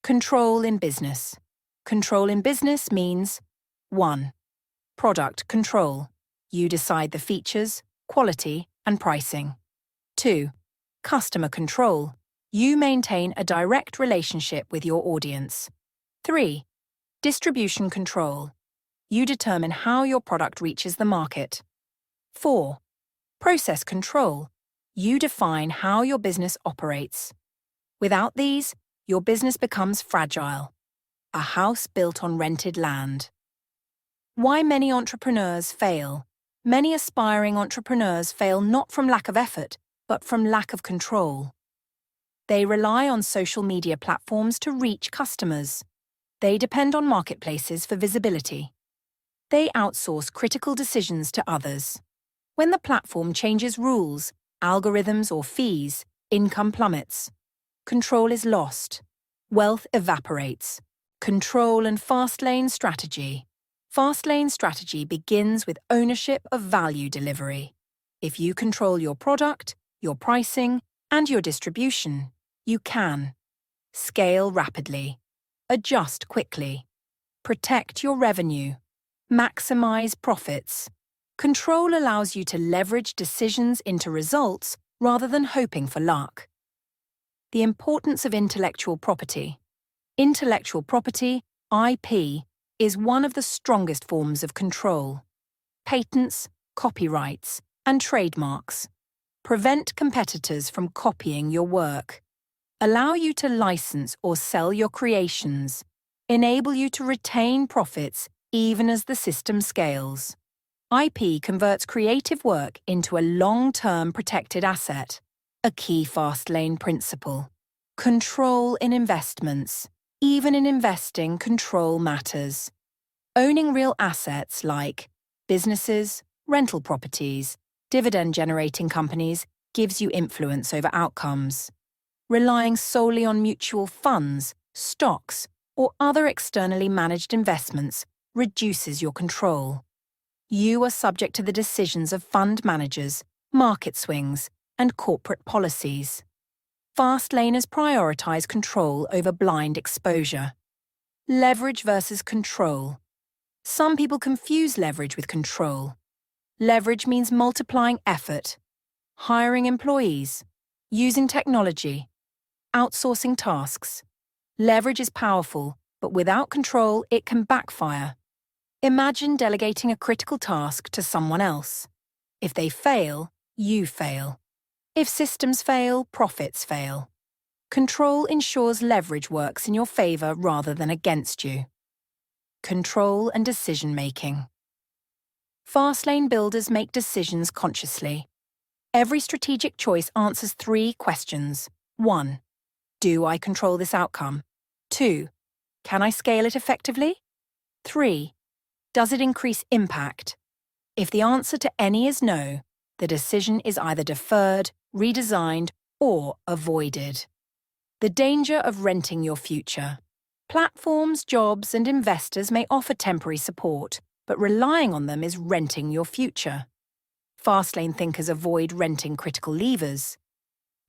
Control in business. Control in business means 1. Product control. You decide the features, quality, and pricing. 2. Customer control. You maintain a direct relationship with your audience. 3. Distribution control. You determine how your product reaches the market. 4. Process control. You define how your business operates. Without these, your business becomes fragile. A house built on rented land. Why many entrepreneurs fail. Many aspiring entrepreneurs fail not from lack of effort, but from lack of control. They rely on social media platforms to reach customers. They depend on marketplaces for visibility. They outsource critical decisions to others. When the platform changes rules, algorithms, or fees, income plummets. Control is lost. Wealth evaporates. Control and Fastlane strategy. Fastlane strategy begins with ownership of value delivery. If you control your product, your pricing, and your distribution, you can scale rapidly, adjust quickly, protect your revenue, maximize profits. Control allows you to leverage decisions into results rather than hoping for luck. The importance of intellectual property. Intellectual property, IP, is one of the strongest forms of control. Patents, copyrights, and trademarks prevent competitors from copying your work, allow you to license or sell your creations, enable you to retain profits even as the system scales. IP converts creative work into a long-term protected asset, a key Fastlane principle. Control in investments. Even in investing, control matters. Owning real assets like businesses, rental properties, dividend-generating companies gives you influence over outcomes. Relying solely on mutual funds, stocks, or other externally managed investments reduces your control. You are subject to the decisions of fund managers, market swings, and corporate policies. Fastlaners prioritize control over blind exposure. Leverage versus control. Some people confuse leverage with control. Leverage means multiplying effort, hiring employees, using technology, outsourcing tasks. Leverage is powerful, but without control, it can backfire. Imagine delegating a critical task to someone else. If they fail, you fail. If systems fail, profits fail. Control ensures leverage works in your favor rather than against you. Control and decision-making. Fastlane builders make decisions consciously. Every strategic choice answers 3 questions. 1. Do I control this outcome? 2. Can I scale it effectively? 3. Does it increase impact? If the answer to any is no, the decision is either deferred, redesigned, or avoided. The danger of renting your future. Platforms, jobs, and investors may offer temporary support, but relying on them is renting your future. Fastlane thinkers avoid renting critical levers.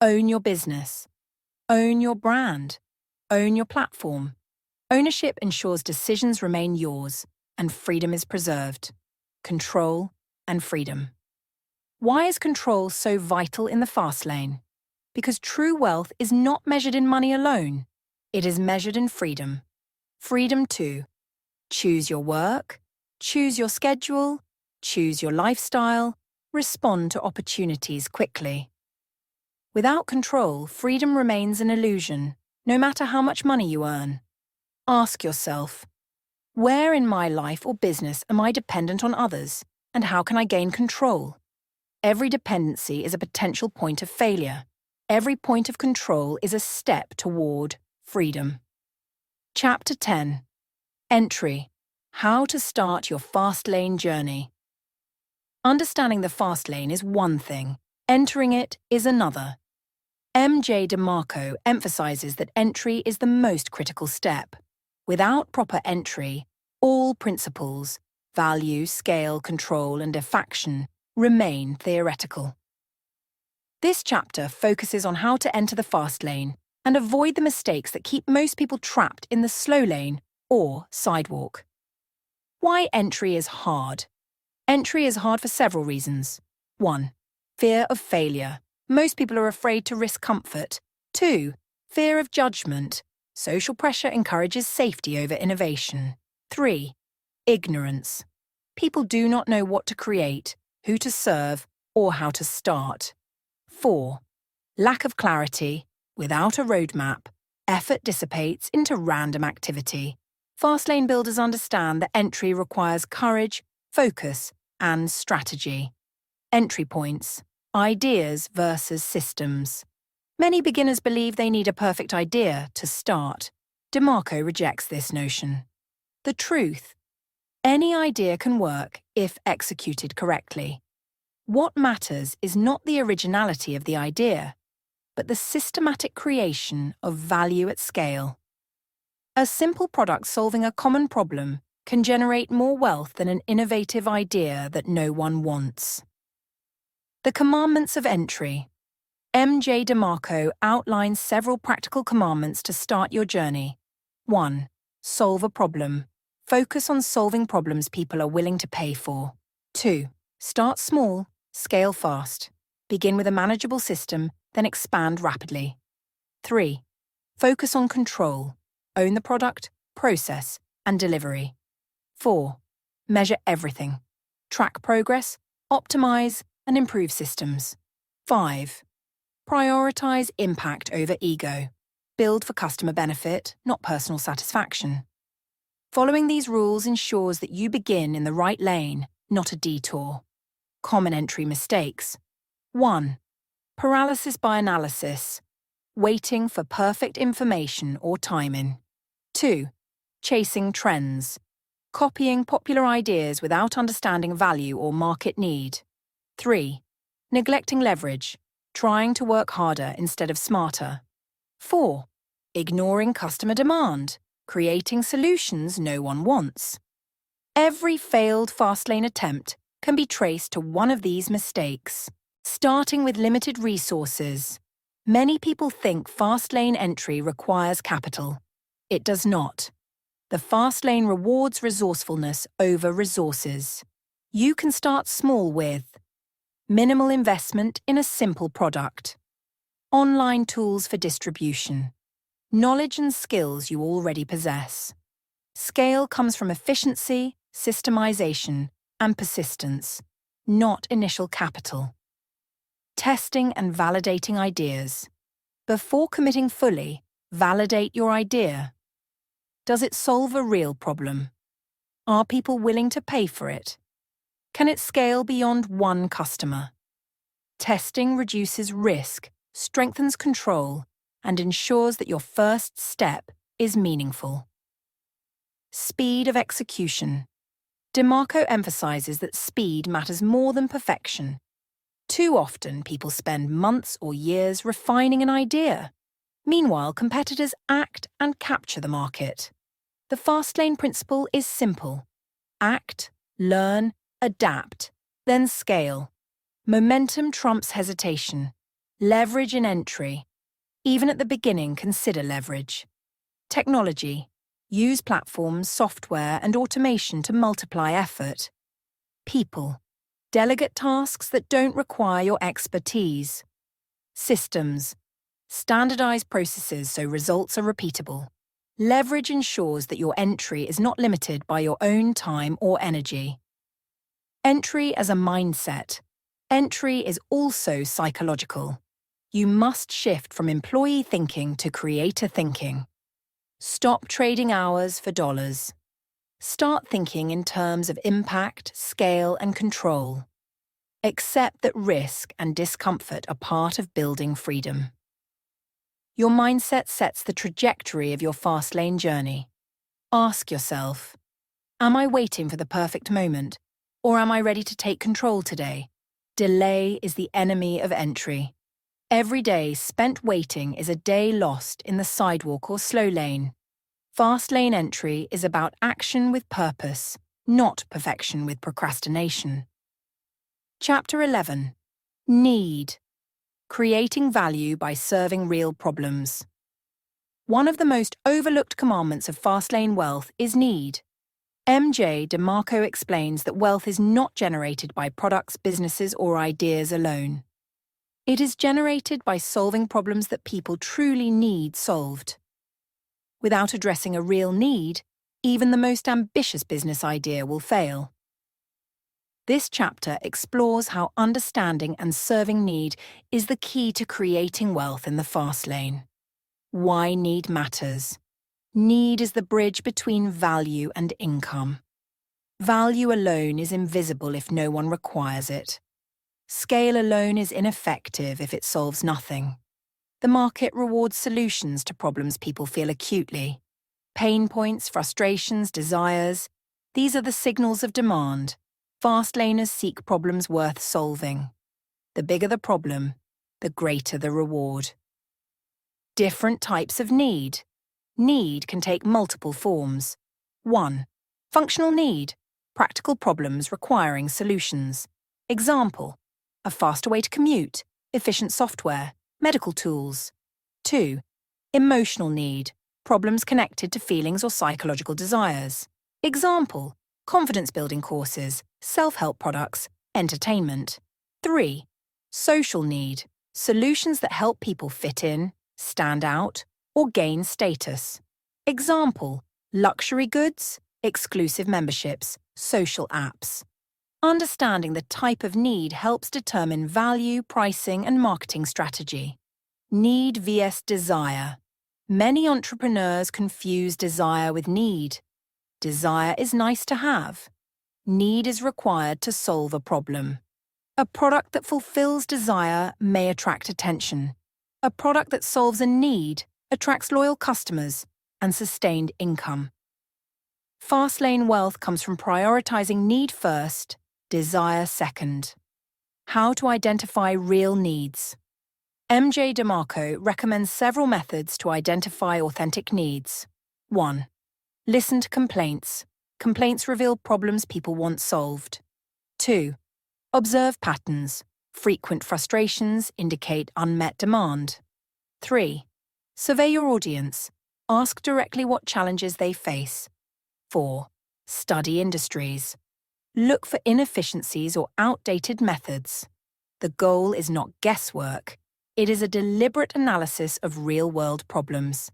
Own your business. Own your brand. Own your platform. Ownership ensures decisions remain yours, and freedom is preserved. Control and freedom. Why is control so vital in the Fastlane? Because true wealth is not measured in money alone. It is measured in freedom. Freedom to choose your work, choose your schedule, choose your lifestyle, respond to opportunities quickly. Without control, freedom remains an illusion, no matter how much money you earn. Ask yourself, where in my life or business am I dependent on others, and how can I gain control? Every dependency is a potential point of failure. Every point of control is a step toward freedom. Chapter 10. Entry. How to start your Fastlane journey. Understanding the Fastlane is one thing. Entering it is another. MJ DeMarco emphasizes that entry is the most critical step. Without proper entry, all principles, value, scale, control, and effaction, remain theoretical. This chapter focuses on how to enter the Fastlane and avoid the mistakes that keep most people trapped in the Slowlane or Sidewalk. Why entry is hard. Entry is hard for several reasons. 1. Fear of failure. Most people are afraid to risk comfort. 2. Fear of judgment. Social pressure encourages safety over innovation. 3. Ignorance. People do not know what to create, who to serve, or how to start. 4. Lack of clarity. Without a roadmap, effort dissipates into random activity. Fastlane builders understand that entry requires courage, focus, and strategy. Entry points. Ideas versus systems. Many beginners believe they need a perfect idea to start. DeMarco rejects this notion. The truth. Any idea can work if executed correctly. What matters is not the originality of the idea, but the systematic creation of value at scale. A simple product solving a common problem can generate more wealth than an innovative idea that no one wants. The Commandments of Entry. MJ DeMarco outlines several practical commandments to start your journey. 1. Solve a problem. Focus on solving problems people are willing to pay for. 2. Start small, scale fast. Begin with a manageable system, then expand rapidly. 3. Focus on control. Own the product, process, and delivery. 4. Measure everything. Track progress, optimize, and improve systems. 5. Prioritize impact over ego. Build for customer benefit, not personal satisfaction. Following these rules ensures that you begin in the right lane, not a detour. Common entry mistakes. 1. Paralysis by analysis. Waiting for perfect information or timing. 2. Chasing trends. Copying popular ideas without understanding value or market need. 3. Neglecting leverage. Trying to work harder instead of smarter. 4. Ignoring customer demand. Creating solutions no one wants. Every failed Fastlane attempt can be traced to one of these mistakes. Starting with limited resources. Many people think Fastlane entry requires capital. It does not. The Fastlane rewards resourcefulness over resources. You can start small with minimal investment in a simple product, online tools for distribution, knowledge and skills you already possess. Scale comes from efficiency, systemization, and persistence, not initial capital. Testing and validating ideas. Before committing fully, validate your idea. Does it solve a real problem? Are people willing to pay for it? Can it scale beyond one customer? Testing reduces risk, strengthens control, and ensures that your first step is meaningful. Speed of execution. DeMarco emphasizes that speed matters more than perfection. Too often, people spend months or years refining an idea. Meanwhile, competitors act and capture the market. The Fastlane principle is simple. Act, learn, adapt, then scale. Momentum trumps hesitation. Leverage in entry. Even at the beginning, consider leverage. Technology. Use platforms, software, and automation to multiply effort. People. Delegate tasks that don't require your expertise. Systems. Standardize processes so results are repeatable. Leverage ensures that your entry is not limited by your own time or energy. Entry as a mindset. Entry is also psychological. You must shift from employee thinking to creator thinking. Stop trading hours for dollars. Start thinking in terms of impact, scale, and control. Accept that risk and discomfort are part of building freedom. Your mindset sets the trajectory of your Fastlane journey. Ask yourself, am I waiting for the perfect moment, or am I ready to take control today? Delay is the enemy of entry. Every day spent waiting is a day lost in the sidewalk or Slowlane. Fastlane entry is about action with purpose, not perfection with procrastination. Chapter 11. Need. Creating value by serving real problems. One of the most overlooked commandments of Fastlane wealth is need. MJ DeMarco explains that wealth is not generated by products, businesses, or ideas alone. It is generated by solving problems that people truly need solved. Without addressing a real need, even the most ambitious business idea will fail. This chapter explores how understanding and serving need is the key to creating wealth in the Fastlane. Why need matters. Need is the bridge between value and income. Value alone is invisible if no one requires it. Scale alone is ineffective if it solves nothing. The market rewards solutions to problems people feel acutely. Pain points, frustrations, desires. These are the signals of demand. Fastlaners seek problems worth solving. The bigger the problem, the greater the reward. Different types of need. Need can take multiple forms. 1. Functional need. Practical problems requiring solutions. Example: a faster way to commute, efficient software, medical tools. 2. Emotional need. Problems connected to feelings or psychological desires. Example: confidence-building courses, self-help products, entertainment. 3. Social need. Solutions that help people fit in, stand out, or gain status. Example: luxury goods, exclusive memberships, social apps. Understanding the type of need helps determine value, pricing, and marketing strategy. Need vs. desire. Many entrepreneurs confuse desire with need. Desire is nice to have. Need is required to solve a problem. A product that fulfills desire may attract attention. A product that solves a need attracts loyal customers and sustained income. Fastlane wealth comes from prioritizing need first, desire second. How to identify real needs. MJ DeMarco recommends several methods to identify authentic needs. 1. Listen to complaints. Complaints reveal problems people want solved. 2. Observe patterns. Frequent frustrations indicate unmet demand. 3. Survey your audience. Ask directly what challenges they face. 4. Study industries. Look for inefficiencies or outdated methods. The goal is not guesswork. It is a deliberate analysis of real-world problems.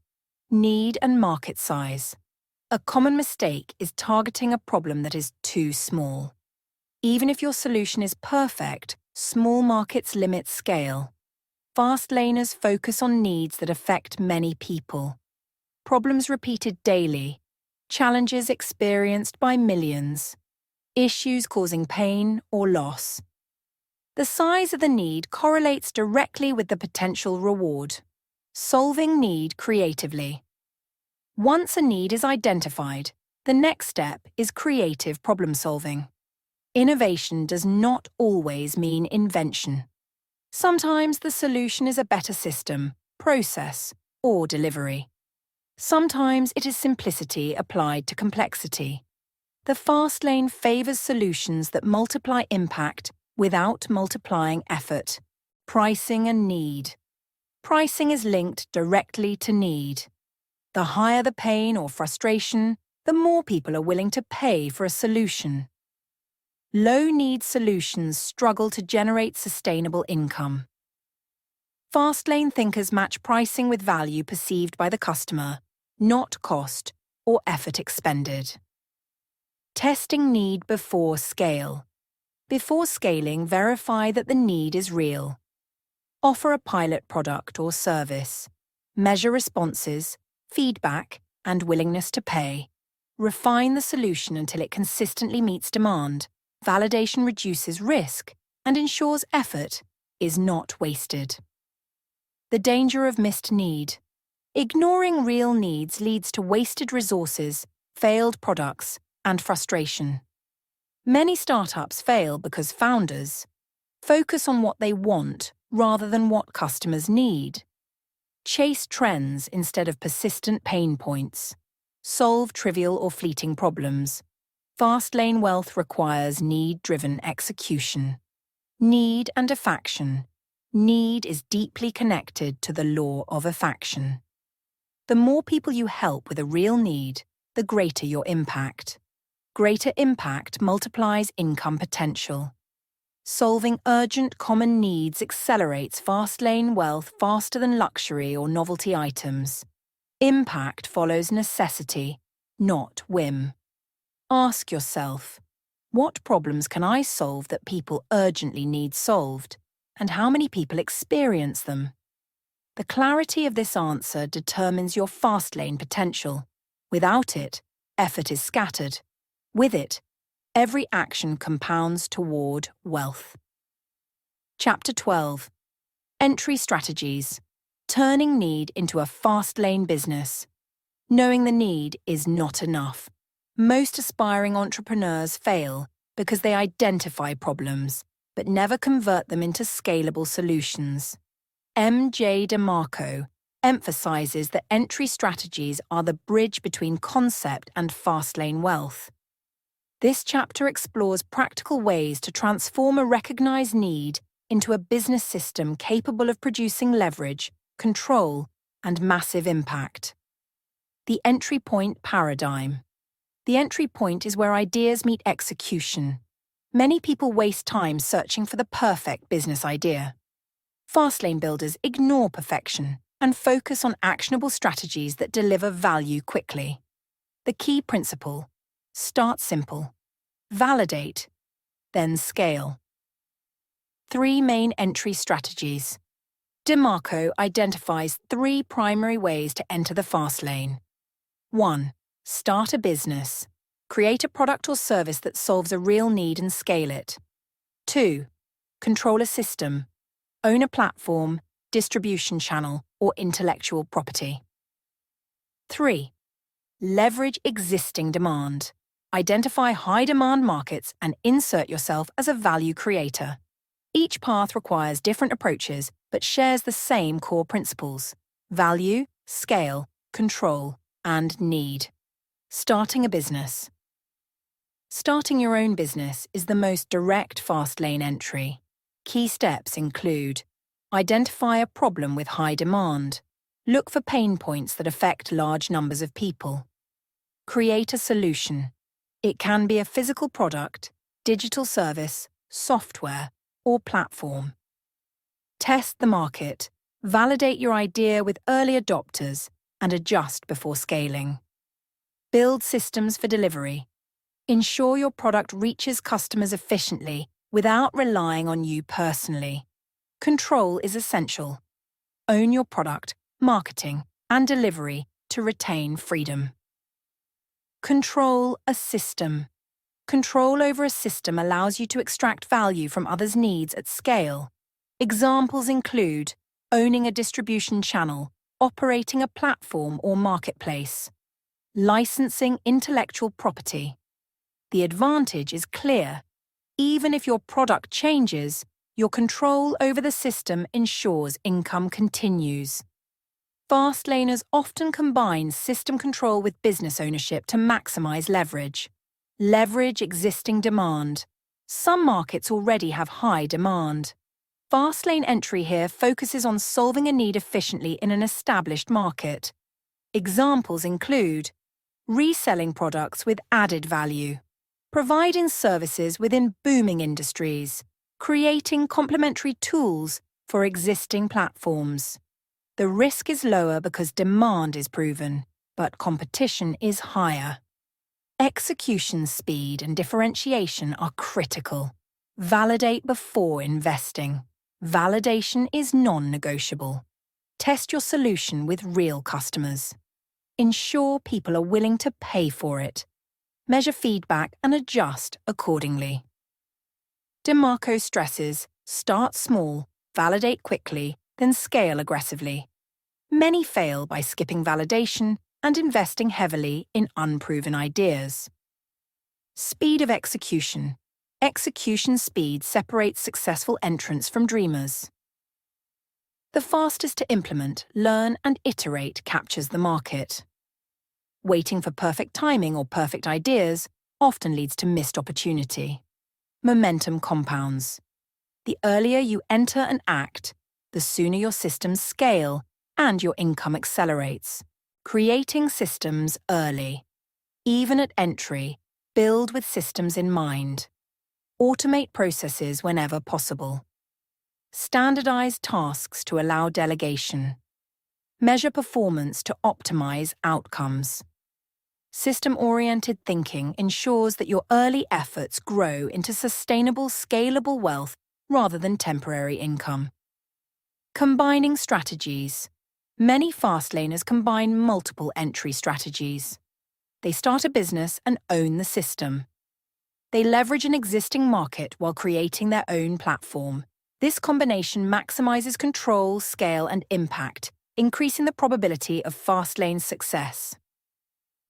Need and market size. A common mistake is targeting a problem that is too small. Even if your solution is perfect, small markets limit scale. Fastlaners focus on needs that affect many people. Problems repeated daily. Challenges experienced by millions. Issues causing pain or loss. The size of the need correlates directly with the potential reward. Solving need creatively. Once a need is identified, the next step is creative problem-solving. Innovation does not always mean invention. Sometimes the solution is a better system, process, or delivery. Sometimes it is simplicity applied to complexity. The Fastlane favors solutions that multiply impact without multiplying effort. Pricing and need. Pricing is linked directly to need. The higher the pain or frustration, the more people are willing to pay for a solution. Low-need solutions struggle to generate sustainable income. Fastlane thinkers match pricing with value perceived by the customer, not cost or effort expended. Testing need before scale. Before scaling, verify that the need is real. Offer a pilot product or service. Measure responses, feedback, and willingness to pay. Refine the solution until it consistently meets demand. Validation reduces risk and ensures effort is not wasted. The danger of missed need. Ignoring real needs leads to wasted resources, failed products, and frustration. Many startups fail because founders focus on what they want rather than what customers need. Chase trends instead of persistent pain points. Solve trivial or fleeting problems. Fastlane wealth requires need-driven execution. Need and affaction. Need is deeply connected to the law of affaction. The more people you help with a real need, the greater your impact. Greater impact multiplies income potential. Solving urgent common needs accelerates Fastlane wealth faster than luxury or novelty items. Impact follows necessity, not whim. Ask yourself, what problems can I solve that people urgently need solved, and how many people experience them? The clarity of this answer determines your Fastlane potential. Without it, effort is scattered. With it, every action compounds toward wealth. Chapter 12. Entry Strategies. Turning need into a Fastlane business. Knowing the need is not enough. Most aspiring entrepreneurs fail because they identify problems, but never convert them into scalable solutions. MJ DeMarco, emphasizes that entry strategies are the bridge between concept and fast-lane wealth. This chapter explores practical ways to transform a recognized need into a business system capable of producing leverage, control, and massive impact. The entry point paradigm. The entry point is where ideas meet execution. Many people waste time searching for the perfect business idea. Fastlane builders ignore perfection and focus on actionable strategies that deliver value quickly. The key principle: start simple, validate, then scale. 3 main entry strategies. DeMarco identifies 3 primary ways to enter the fast lane. 1. Start a business. Create a product or service that solves a real need and scale it. 2. Control a system. Own a platform, distribution channel, or intellectual property. 3. Leverage existing demand. Identify high-demand markets and insert yourself as a value creator. Each path requires different approaches but shares the same core principles: value, scale, control, and need. Starting a business. Starting your own business is the most direct fast lane entry. Key steps include: identify a problem with high demand. Look for pain points that affect large numbers of people. Create a solution. It can be a physical product, digital service, software, or platform. Test the market. Validate your idea with early adopters and adjust before scaling. Build systems for delivery. Ensure your product reaches customers efficiently without relying on you personally. Control is essential. Own your product, marketing, and delivery to retain freedom. Control a system. Control over a system allows you to extract value from others' needs at scale. Examples include owning a distribution channel, operating a platform or marketplace, licensing intellectual property. The advantage is clear. Even if your product changes, your control over the system ensures income continues. Fastlaners often combine system control with business ownership to maximize leverage. Leverage existing demand. Some markets already have high demand. Fastlane entry here focuses on solving a need efficiently in an established market. Examples include reselling products with added value, providing services within booming industries, creating complementary tools for existing platforms. The risk is lower because demand is proven, but competition is higher. Execution speed and differentiation are critical. Validate before investing. Validation is non-negotiable. Test your solution with real customers. Ensure people are willing to pay for it. Measure feedback and adjust accordingly. DeMarco stresses: start small, validate quickly, then scale aggressively. Many fail by skipping validation and investing heavily in unproven ideas. Speed of execution. Execution speed separates successful entrants from dreamers. The fastest to implement, learn, and iterate captures the market. Waiting for perfect timing or perfect ideas often leads to missed opportunity. Momentum compounds. The earlier you enter and act, the sooner your systems scale and your income accelerates. Creating systems early. Even at entry, build with systems in mind. Automate processes whenever possible. Standardize tasks to allow delegation. Measure performance to optimize outcomes. System-oriented thinking ensures that your early efforts grow into sustainable, scalable wealth rather than temporary income. Combining strategies. Many fastlaners combine multiple entry strategies. They start a business and own the system. They leverage an existing market while creating their own platform. This combination maximizes control, scale, and impact, increasing the probability of fastlane success.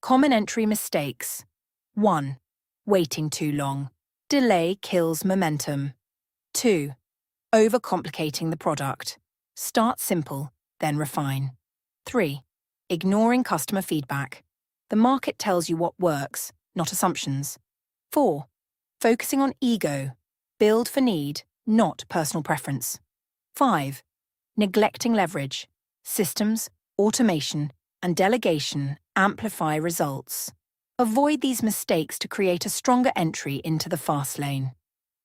Common entry mistakes. 1. Waiting too long. Delay kills momentum. 2. Overcomplicating the product. Start simple, then refine. 3. Ignoring customer feedback. The market tells you what works, not assumptions. 4. Focusing on ego. Build for need, not personal preference. 5. Neglecting leverage. Systems, automation, and delegation amplify results. Avoid these mistakes to create a stronger entry into the fast lane.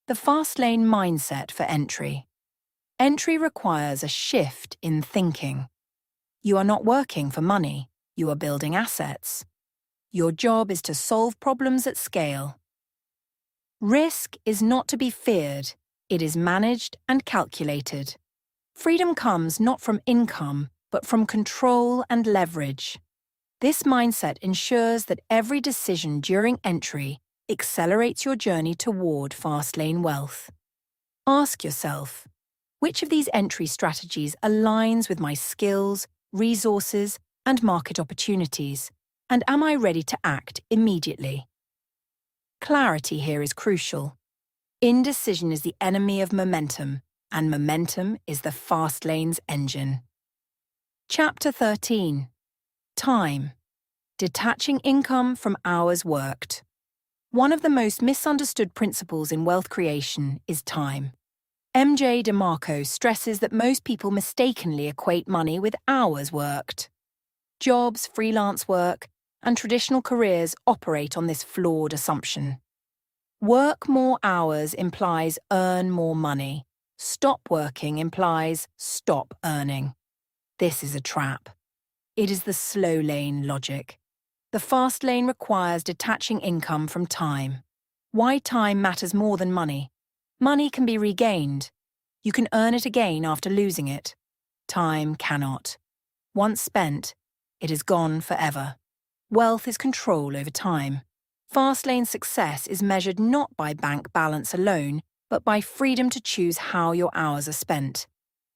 The fast lane mindset for entry. Entry requires a shift in thinking. You are not working for money, you are building assets. Your job is to solve problems at scale. Risk is not to be feared, it is managed and calculated. Freedom comes not from income, but from control and leverage. This mindset ensures that every decision during entry accelerates your journey toward fast lane wealth. Ask yourself, which of these entry strategies aligns with my skills, resources, and market opportunities, and am I ready to act immediately? Clarity here is crucial. Indecision is the enemy of momentum, and momentum is the fast lane's engine. Chapter 13. Time. Detaching income from hours worked. One of the most misunderstood principles in wealth creation is time. MJ DeMarco stresses that most people mistakenly equate money with hours worked. Jobs, freelance work, and traditional careers operate on this flawed assumption. Work more hours implies earn more money. Stop working implies stop earning. This is a trap. It is the slow lane logic. The fast lane requires detaching income from time. Why time matters more than money? Money can be regained. You can earn it again after losing it. Time cannot. Once spent, it is gone forever. Wealth is control over time. Fast lane success is measured not by bank balance alone, but by freedom to choose how your hours are spent.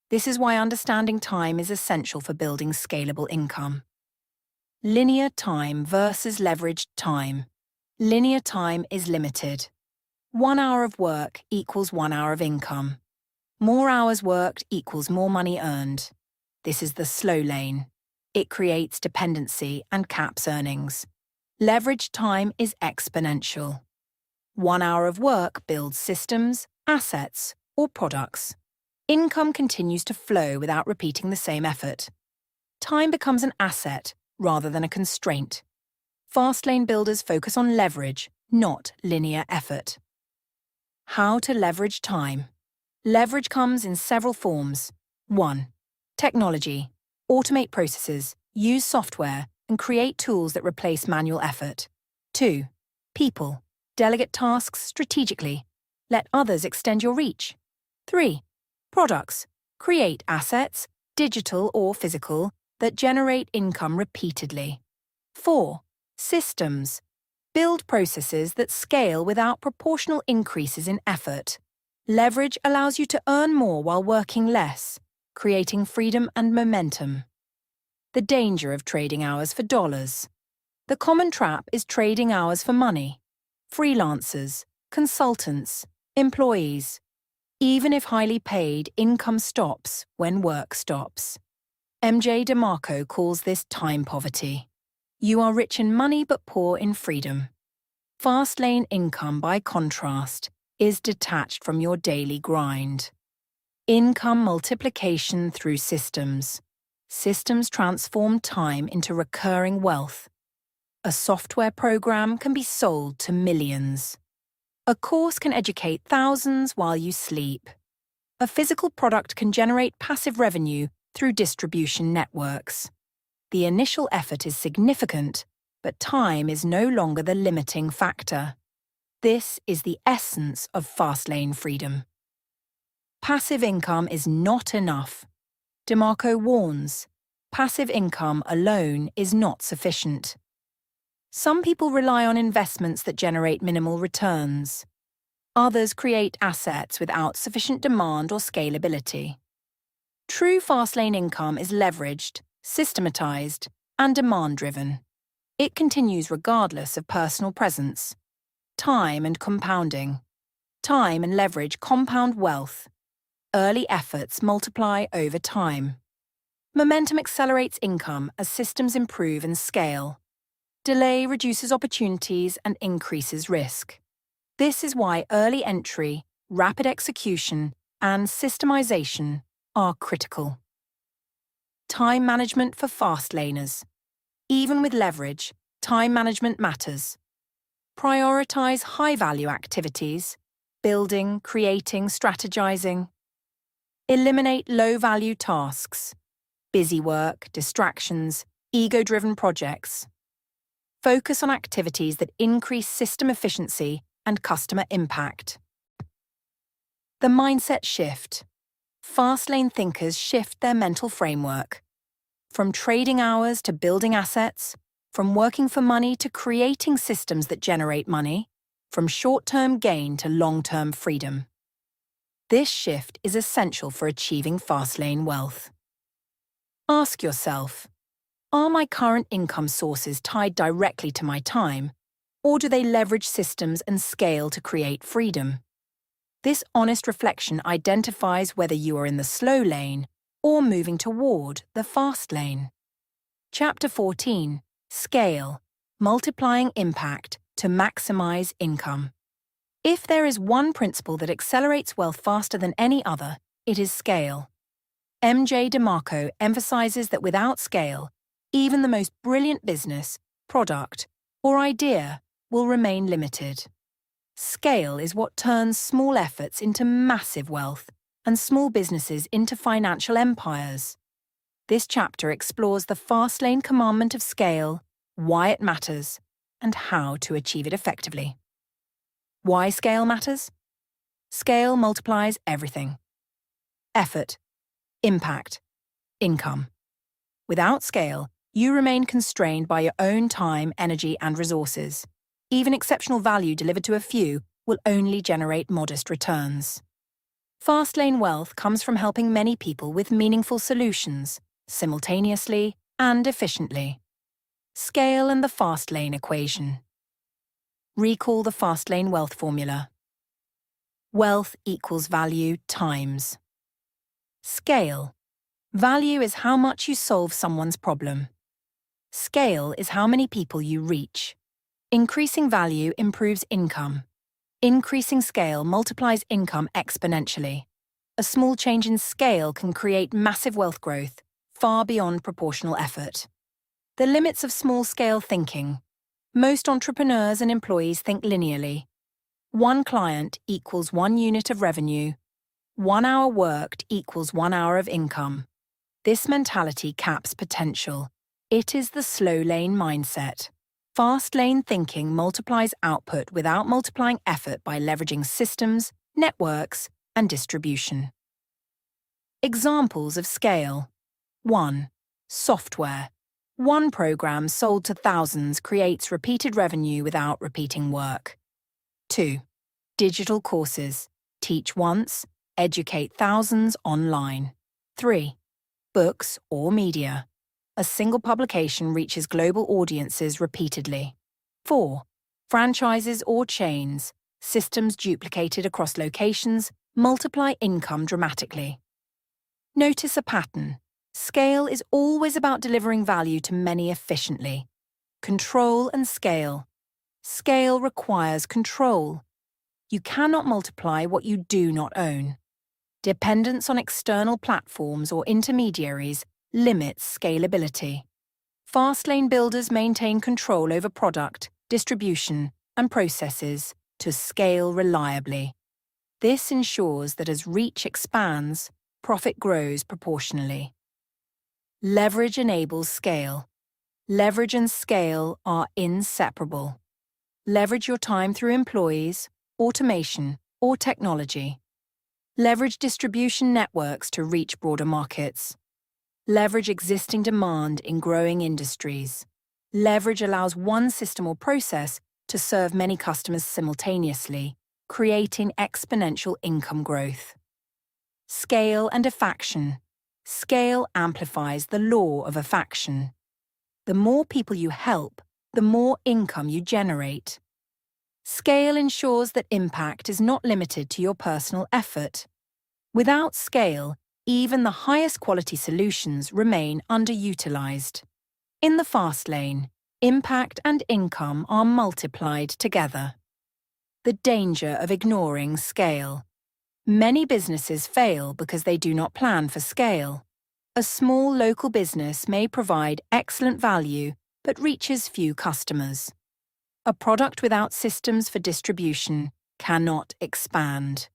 This is why understanding time is essential for building scalable income. Linear time versus leveraged time. Linear time is limited. 1 hour of work equals 1 hour of income. More hours worked equals more money earned. This is the slow lane. It creates dependency and caps earnings. Leveraged time is exponential. 1 hour of work builds systems, assets, or products. Income continues to flow without repeating the same effort. Time becomes an asset rather than a constraint. Fast lane builders focus on leverage, not linear effort. How to leverage time. Leverage comes in several forms. 1. Technology. Automate processes, use software, and create tools that replace manual effort. 2. People. Delegate tasks strategically. Let others extend your reach. 3. Products. Create assets, digital or physical, that generate income repeatedly. 4. Systems. Build processes that scale without proportional increases in effort. Leverage allows you to earn more while working less, creating freedom and momentum. The danger of trading hours for dollars. The common trap is trading hours for money. Freelancers, consultants, employees. Even if highly paid, income stops when work stops. MJ DeMarco calls this time poverty. You are rich in money but poor in freedom. Fast lane income, by contrast, is detached from your daily grind. Income multiplication through systems. Systems transform time into recurring wealth. A software program can be sold to millions. A course can educate thousands while you sleep. A physical product can generate passive revenue through distribution networks. The initial effort is significant, but time is no longer the limiting factor. This is the essence of fast lane freedom. Passive income is not enough. DeMarco warns, passive income alone is not sufficient. Some people rely on investments that generate minimal returns. Others create assets without sufficient demand or scalability. True fast lane income is leveraged, systematized, and demand-driven. It continues regardless of personal presence. Time and compounding. Time and leverage compound wealth. Early efforts multiply over time. Momentum accelerates income as systems improve and scale. Delay reduces opportunities and increases risk. This is why early entry, rapid execution, and systemization are critical. Time management for fast-laners. Even with leverage, time management matters. Prioritize high-value activities, building, creating, strategizing. Eliminate low-value tasks, busy work, distractions, ego-driven projects. Focus on activities that increase system efficiency and customer impact. The mindset shift. Fastlane thinkers shift their mental framework. From trading hours to building assets, from working for money to creating systems that generate money, from short-term gain to long-term freedom. This shift is essential for achieving Fastlane wealth. Ask yourself, are my current income sources tied directly to my time, or do they leverage systems and scale to create freedom? This honest reflection identifies whether you are in the slow lane or moving toward the fast lane. Chapter 14. Scale. Multiplying impact to maximize income. If there is one principle that accelerates wealth faster than any other, it is scale. MJ DeMarco emphasizes that without scale, even the most brilliant business, product, or idea will remain limited. Scale is what turns small efforts into massive wealth and small businesses into financial empires. This chapter explores the Fastlane commandment of scale, why it matters, and how to achieve it effectively. Why scale matters? Scale multiplies everything. Effort, impact, income. Without scale, you remain constrained by your own time, energy, and resources. Even exceptional value delivered to a few will only generate modest returns. Fastlane wealth comes from helping many people with meaningful solutions, simultaneously and efficiently. Scale and the Fastlane equation. Recall the Fastlane wealth formula. Wealth equals value times. Scale. Value is how much you solve someone's problem. Scale is how many people you reach. Increasing value improves income. Increasing scale multiplies income exponentially. A small change in scale can create massive wealth growth, far beyond proportional effort. The limits of small-scale thinking. Most entrepreneurs and employees think linearly. 1 client equals 1 unit of revenue. 1 hour worked equals 1 hour of income. This mentality caps potential. It is the slow lane mindset. Fast lane thinking multiplies output without multiplying effort by leveraging systems, networks, and distribution. Examples of scale. 1. Software. 1 program sold to thousands creates repeated revenue without repeating work. 2. Digital courses. Teach once, educate thousands online. 3. Books or media. A single publication reaches global audiences repeatedly. 4. Franchises or chains. Systems duplicated across locations multiply income dramatically. Notice a pattern. Scale is always about delivering value to many efficiently. Control and scale. Scale requires control. You cannot multiply what you do not own. Dependence on external platforms or intermediaries limits scalability. Fastlane builders maintain control over product, distribution, and processes to scale reliably. This ensures that as reach expands, profit grows proportionally. Leverage enables scale. Leverage and scale are inseparable. Leverage your time through employees, automation, or technology. Leverage distribution networks to reach broader markets. Leverage existing demand in growing industries. Leverage allows one system or process to serve many customers simultaneously, creating exponential income growth. Scale and effaction. Scale amplifies the law of effaction. The more people you help, the more income you generate. Scale ensures that impact is not limited to your personal effort. Without scale, even the highest quality solutions remain underutilized. In the fast lane, impact and income are multiplied together. The danger of ignoring scale. Many businesses fail because they do not plan for scale. A small local business may provide excellent value but reaches few customers. A product without systems for distribution cannot expand.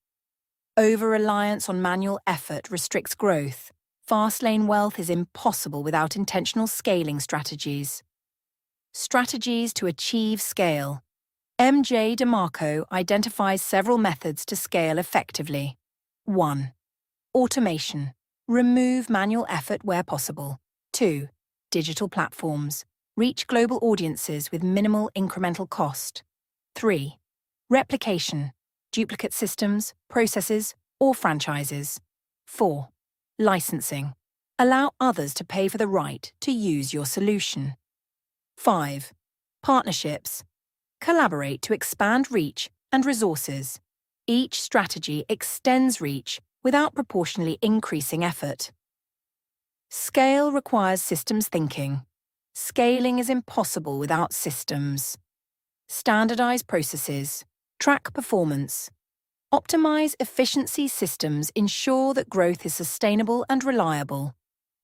Over-reliance on manual effort restricts growth. Fast-lane wealth is impossible without intentional scaling strategies. Strategies to achieve scale. MJ DeMarco identifies several methods to scale effectively. 1. Automation. Remove manual effort where possible. 2. Digital platforms. Reach global audiences with minimal incremental cost. 3. Replication. Duplicate systems, processes, or franchises. 4. Licensing. Allow others to pay for the right to use your solution. 5. Partnerships. Collaborate to expand reach and resources. Each strategy extends reach without proportionally increasing effort. Scale requires systems thinking. Scaling is impossible without systems. Standardize processes. Track performance. Optimize efficiency systems ensure that growth is sustainable and reliable.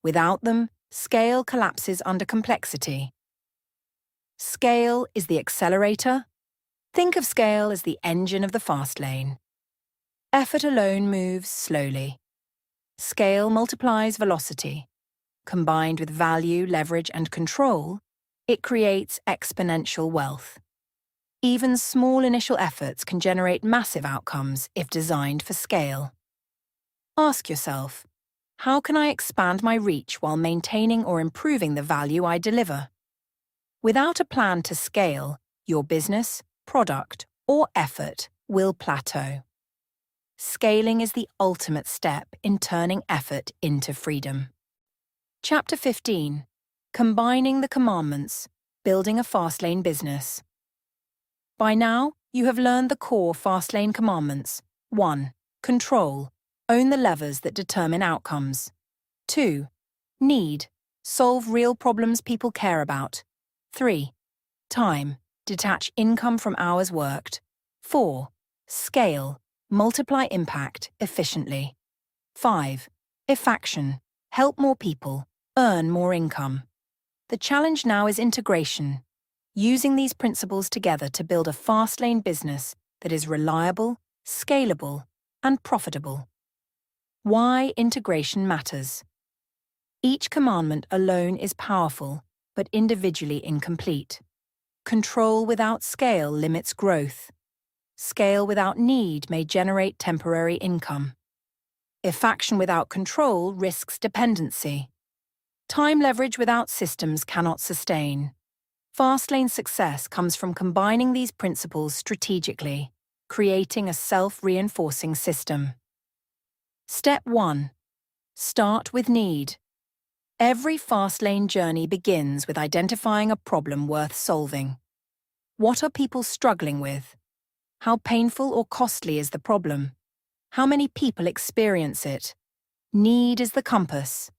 Without them, scale collapses under complexity. Scale is the accelerator. Think of scale as the engine of the fast lane. Effort alone moves slowly. Scale multiplies velocity. Combined with value, leverage, and control, it creates exponential wealth. Even small initial efforts can generate massive outcomes if designed for scale. Ask yourself, how can I expand my reach while maintaining or improving the value I deliver? Without a plan to scale, your business, product, or effort will plateau. Scaling is the ultimate step in turning effort into freedom. Chapter 15. Combining the Commandments, Building a Fastlane Business. By now, you have learned the core Fastlane commandments. 1. Control. Own the levers that determine outcomes. 2. Need. Solve real problems people care about. 3. Time. Detach income from hours worked. 4. Scale. Multiply impact efficiently. 5. Effaction. Help more people. Earn more income. The challenge now is integration. Using these principles together to build a fast-lane business that is reliable, scalable, and profitable. Why integration matters. Each commandment alone is powerful, but individually incomplete. Control without scale limits growth. Scale without need may generate temporary income. Effaction without control risks dependency. Time leverage without systems cannot sustain. Fastlane success comes from combining these principles strategically, creating a self-reinforcing system. Step 1. Start with need. Every Fastlane journey begins with identifying a problem worth solving. What are people struggling with? How painful or costly is the problem? How many people experience it? Need is the compass.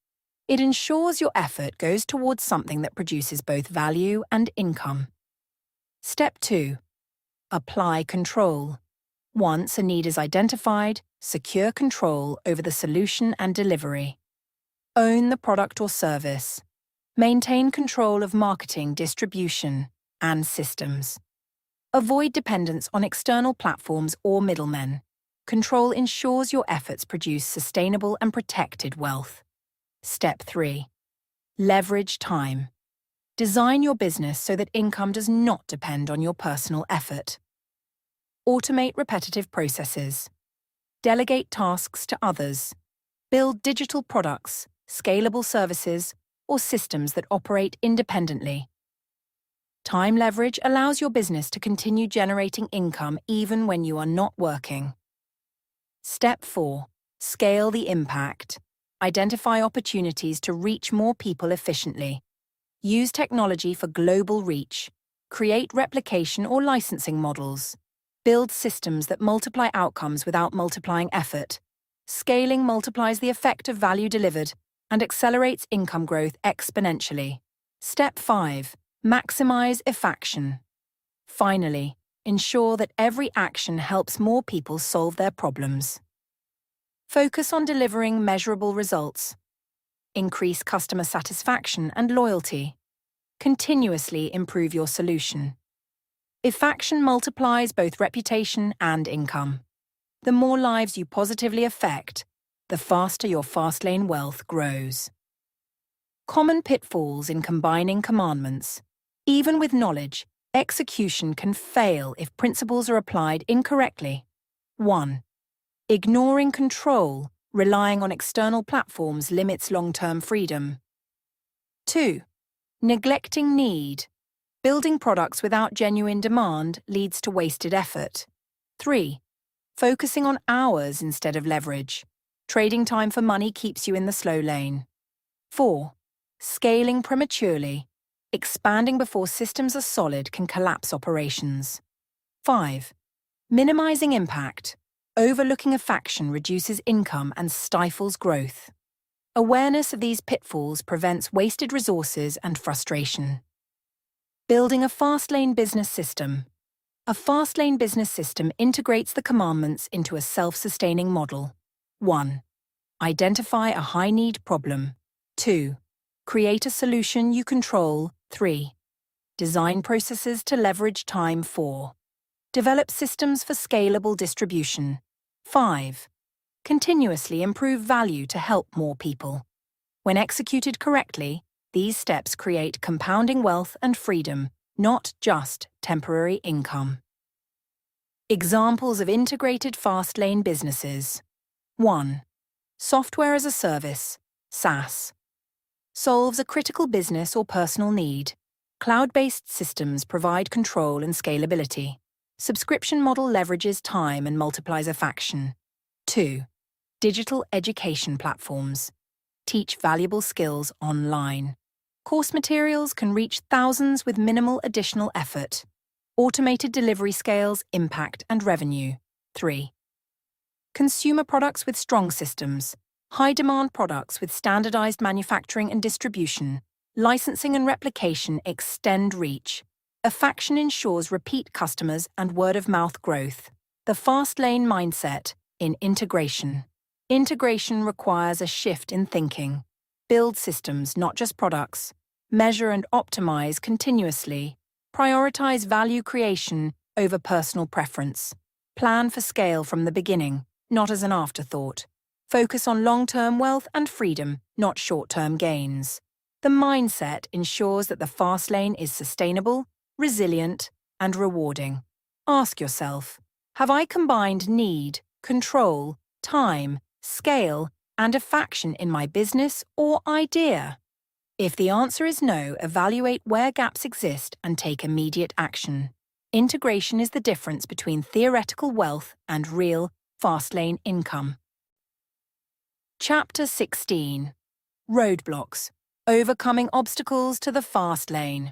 It ensures your effort goes towards something that produces both value and income. Step 2. Apply control. Once a need is identified, secure control over the solution and delivery. Own the product or service. Maintain control of marketing, distribution, and systems. Avoid dependence on external platforms or middlemen. Control ensures your efforts produce sustainable and protected wealth. Step 3. Leverage time. Design your business so that income does not depend on your personal effort. Automate repetitive processes. Delegate tasks to others. Build digital products, scalable services, or systems that operate independently. Time leverage allows your business to continue generating income even when you are not working. Step 4. Scale the impact. Identify opportunities to reach more people efficiently. Use technology for global reach. Create replication or licensing models. Build systems that multiply outcomes without multiplying effort. Scaling multiplies the effect of value delivered and accelerates income growth exponentially. Step 5. Maximize effaction. Finally, ensure that every action helps more people solve their problems. Focus on delivering measurable results. Increase customer satisfaction and loyalty. Continuously improve your solution. Effaction multiplies both reputation and income. The more lives you positively affect, the faster your Fastlane wealth grows. Common pitfalls in combining commandments. Even with knowledge, execution can fail if principles are applied incorrectly. 1. Ignoring control, relying on external platforms limits long-term freedom. 2. Neglecting need. Building products without genuine demand leads to wasted effort. 3. Focusing on hours instead of leverage. Trading time for money keeps you in the slow lane. 4. Scaling prematurely. Expanding before systems are solid can collapse operations. 5. Minimizing impact. Overlooking effaction reduces income and stifles growth. Awareness of these pitfalls prevents wasted resources and frustration. Building a Fastlane business system. A Fastlane business system integrates the commandments into a self-sustaining model. 1. Identify a high-need problem. 2. Create a solution you control. 3. Design processes to leverage time. 4. Develop systems for scalable distribution. 5. Continuously improve value to help more people. When executed correctly, these steps create compounding wealth and freedom, not just temporary income. Examples of integrated Fastlane businesses. 1. Software as a service, SaaS. Solves a critical business or personal need. Cloud-based systems provide control and scalability. Subscription model leverages time and multiplies effaction. 2. Digital education platforms. Teach valuable skills online. Course materials can reach thousands with minimal additional effort. Automated delivery scales impact and revenue. 3. Consumer products with strong systems. High-demand products with standardized manufacturing and distribution. Licensing and replication extend reach. Effaction ensures repeat customers and word-of-mouth growth. The Fastlane mindset in integration. Integration requires a shift in thinking. Build systems, not just products. Measure and optimize continuously. Prioritize value creation over personal preference. Plan for scale from the beginning, not as an afterthought. Focus on long-term wealth and freedom, not short-term gains. The mindset ensures that the Fastlane is sustainable, resilient, and rewarding. Ask yourself, have I combined need, control, time, scale, and effaction in my business or idea? If the answer is no, evaluate where gaps exist and take immediate action. Integration is the difference between theoretical wealth and real Fastlane income. Chapter 16. Roadblocks. Overcoming obstacles to the Fastlane.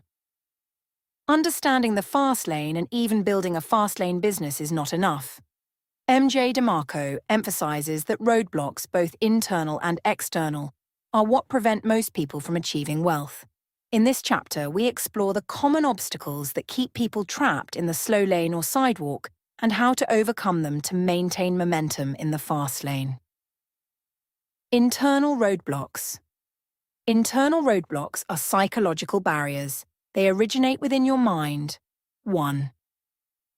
Understanding the Fastlane and even building a Fastlane business is not enough. MJ DeMarco emphasizes that roadblocks, both internal and external, are what prevent most people from achieving wealth. In this chapter, we explore the common obstacles that keep people trapped in the slow lane or sidewalk and how to overcome them to maintain momentum in the Fastlane. Internal roadblocks. Internal roadblocks are psychological barriers. They originate within your mind. 1.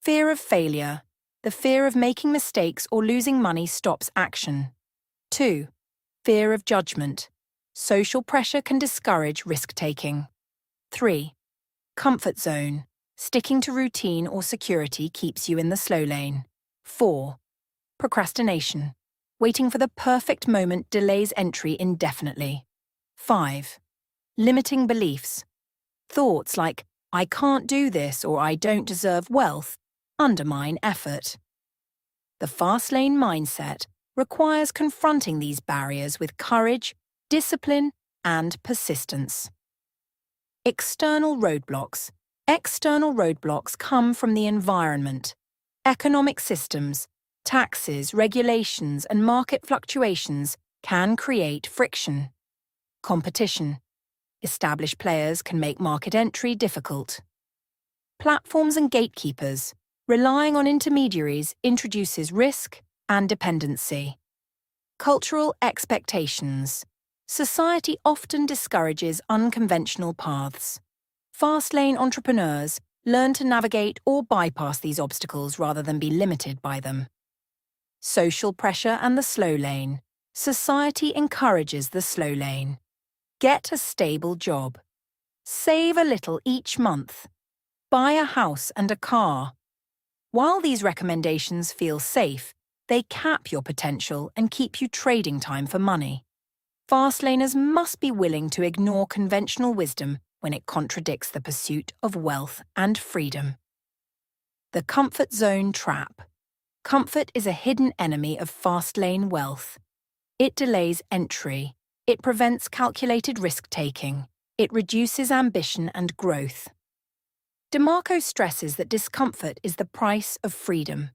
Fear of failure. The fear of making mistakes or losing money stops action. 2. Fear of judgment. Social pressure can discourage risk-taking. 3. Comfort zone. Sticking to routine or security keeps you in the slow lane. 4. Procrastination. Waiting for the perfect moment delays entry indefinitely. 5. Limiting beliefs. Thoughts like, I can't do this or I don't deserve wealth, undermine effort. The Fastlane mindset requires confronting these barriers with courage, discipline, and persistence. External roadblocks. External roadblocks come from the environment, economic systems, Taxes, regulations, and market fluctuations can create friction. Competition. Established players can make market entry difficult. Platforms and gatekeepers. Relying on intermediaries introduces risk and dependency. Cultural expectations. Society often discourages unconventional paths. Fastlane entrepreneurs learn to navigate or bypass these obstacles rather than be limited by them. Social pressure and the slow lane. Society encourages the slow lane. Get a stable job. Save a little each month. Buy a house and a car. While these recommendations feel safe, they cap your potential and keep you trading time for money. Fastlaners must be willing to ignore conventional wisdom when it contradicts the pursuit of wealth and freedom. The comfort zone trap. Comfort is a hidden enemy of fast-lane wealth. It delays entry. It prevents calculated risk-taking. It reduces ambition and growth. DeMarco stresses that discomfort is the price of freedom.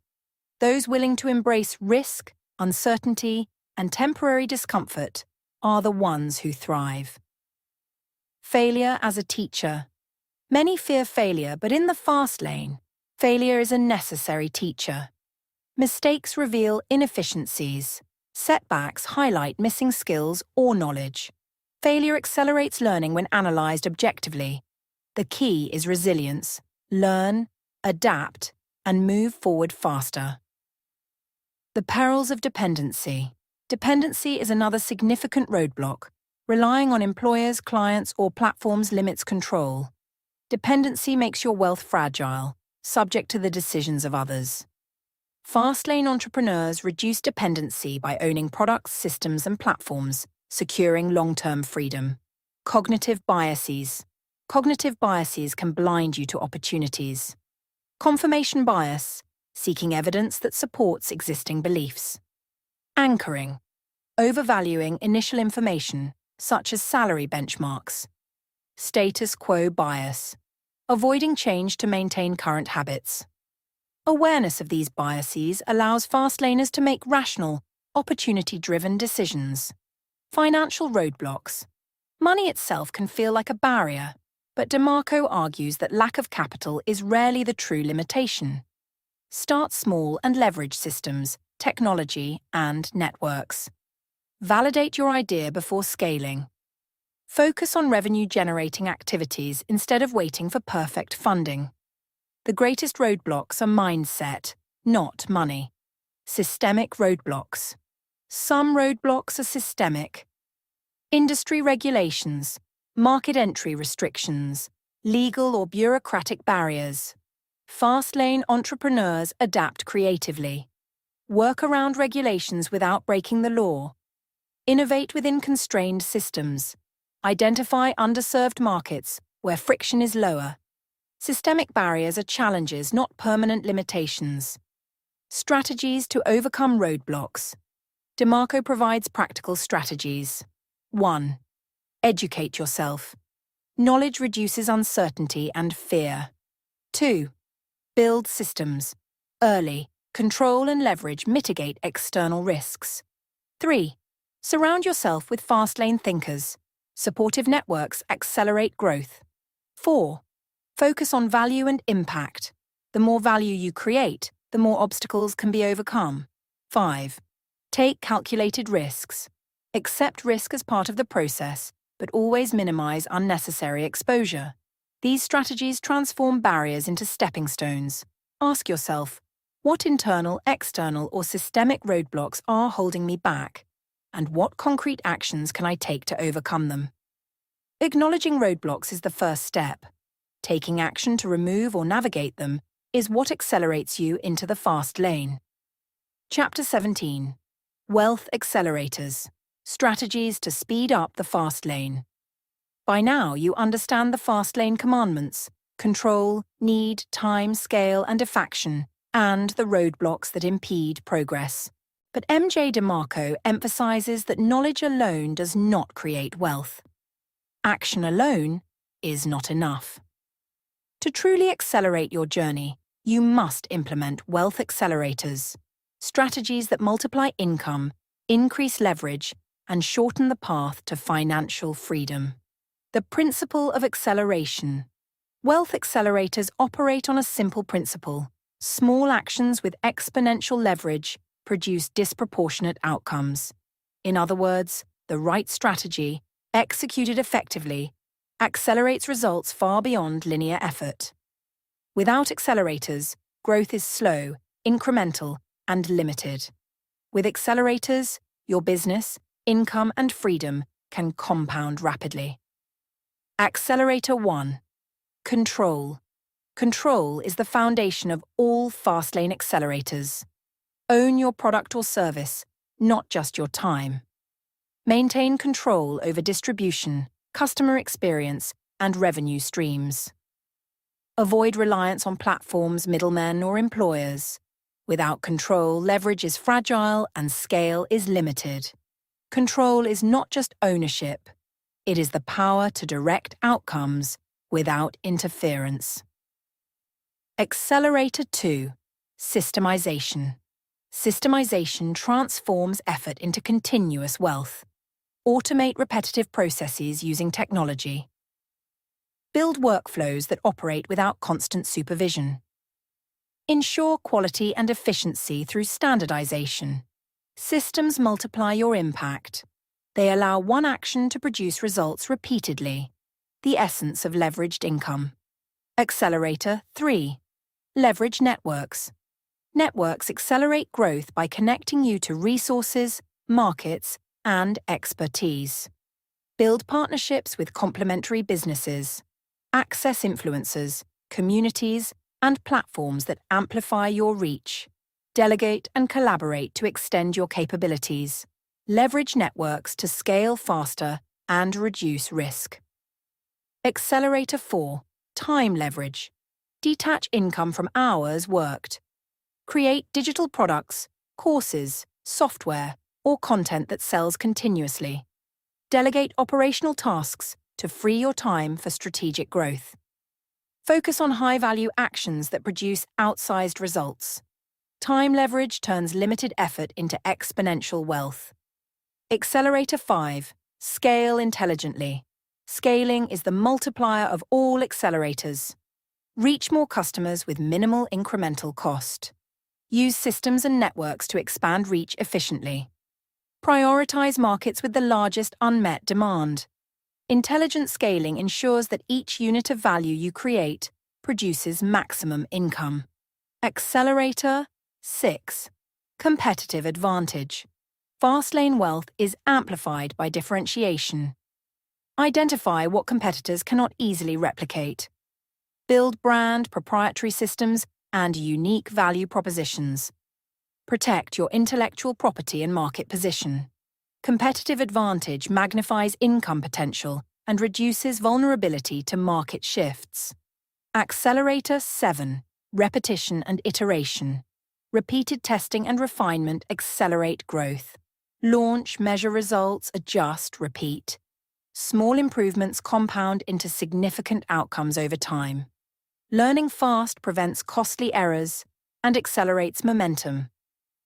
Those willing to embrace risk, uncertainty, and temporary discomfort are the ones who thrive. Failure as a teacher. Many fear failure, but in the fast lane, failure is a necessary teacher. Mistakes reveal inefficiencies. Setbacks highlight missing skills or knowledge. Failure accelerates learning when analysed objectively. The key is resilience. Learn, adapt, and move forward faster. The perils of dependency. Dependency is another significant roadblock. Relying on employers, clients, or platforms limits control. Dependency makes your wealth fragile, subject to the decisions of others. Fast-lane entrepreneurs reduce dependency by owning products, systems, and platforms, securing long-term freedom. Cognitive biases. Cognitive biases can blind you to opportunities. Confirmation bias, seeking evidence that supports existing beliefs. Anchoring, overvaluing initial information, such as salary benchmarks. Status quo bias, avoiding change to maintain current habits. Awareness of these biases allows fastlaners to make rational, opportunity-driven decisions. Financial roadblocks. Money itself can feel like a barrier, but DeMarco argues that lack of capital is rarely the true limitation. Start small and leverage systems, technology, and networks. Validate your idea before scaling. Focus on revenue-generating activities instead of waiting for perfect funding. The greatest roadblocks are mindset, not money. Systemic roadblocks. Some roadblocks are systemic. Industry regulations, market entry restrictions, legal or bureaucratic barriers. Fast-lane entrepreneurs adapt creatively. Work around regulations without breaking the law. Innovate within constrained systems. Identify underserved markets where friction is lower. Systemic barriers are challenges, not permanent limitations. Strategies to overcome roadblocks. DeMarco provides practical strategies. 1. Educate yourself. Knowledge reduces uncertainty and fear. 2. Build systems. Early, control and leverage mitigate external risks. 3. Surround yourself with fast-lane thinkers. Supportive networks accelerate growth. 4. Focus on value and impact. The more value you create, the more obstacles can be overcome. 5. Take calculated risks. Accept risk as part of the process, but always minimize unnecessary exposure. These strategies transform barriers into stepping stones. Ask yourself, what internal, external, or systemic roadblocks are holding me back? And what concrete actions can I take to overcome them? Acknowledging roadblocks is the first step. Taking action to remove or navigate them is what accelerates you into the fast lane. Chapter 17. Wealth Accelerators. Strategies to speed up the fast lane. By now, you understand the fast lane commandments: control, need, time, scale, and effaction, and the roadblocks that impede progress. But MJ DeMarco emphasizes that knowledge alone does not create wealth. Action alone is not enough. To truly accelerate your journey, you must implement wealth accelerators. strategies that multiply income, increase leverage, and shorten the path to financial freedom. The principle of acceleration. Wealth accelerators operate on a simple principle. Small actions with exponential leverage produce disproportionate outcomes. In other words, the right strategy, executed effectively, accelerates results far beyond linear effort. Without accelerators, growth is slow, incremental, and limited. With accelerators, your business, income, and freedom can compound rapidly. Accelerator 1. Control. Control is the foundation of all Fastlane accelerators. Own your product or service, not just your time. Maintain control over distribution, customer experience, and revenue streams. Avoid reliance on platforms, middlemen, or employers. Without control, leverage is fragile and scale is limited. Control is not just ownership. It is the power to direct outcomes without interference. Accelerator 2. Systemization. Systemization transforms effort into continuous wealth. Automate repetitive processes using technology. Build workflows that operate without constant supervision. Ensure quality and efficiency through standardization. Systems multiply your impact. They allow one action to produce results repeatedly, the essence of leveraged income. Accelerator 3. Leverage networks. Networks accelerate growth by connecting you to resources, markets, and expertise. Build partnerships with complementary businesses. Access influencers, communities, and platforms that amplify your reach. Delegate and collaborate to extend your capabilities. Leverage networks to scale faster and reduce risk. Accelerator 4. Time leverage. Detach income from hours worked. Create digital products, courses, software, or content that sells continuously. Delegate operational tasks to free your time for strategic growth. Focus on high-value actions that produce outsized results. Time leverage turns limited effort into exponential wealth. Accelerator 5. Scale intelligently. Scaling is the multiplier of all accelerators. Reach more customers with minimal incremental cost. Use systems and networks to expand reach efficiently. Prioritize markets with the largest unmet demand. Intelligent scaling ensures that each unit of value you create produces maximum income. Accelerator 6. Competitive advantage. Fastlane wealth is amplified by differentiation. Identify what competitors cannot easily replicate. Build brand, proprietary systems, and unique value propositions. Protect your intellectual property and market position. Competitive advantage magnifies income potential and reduces vulnerability to market shifts. Accelerator 7. Repetition and iteration. Repeated testing and refinement accelerate growth. Launch, measure results, adjust, repeat. Small improvements compound into significant outcomes over time. Learning fast prevents costly errors and accelerates momentum.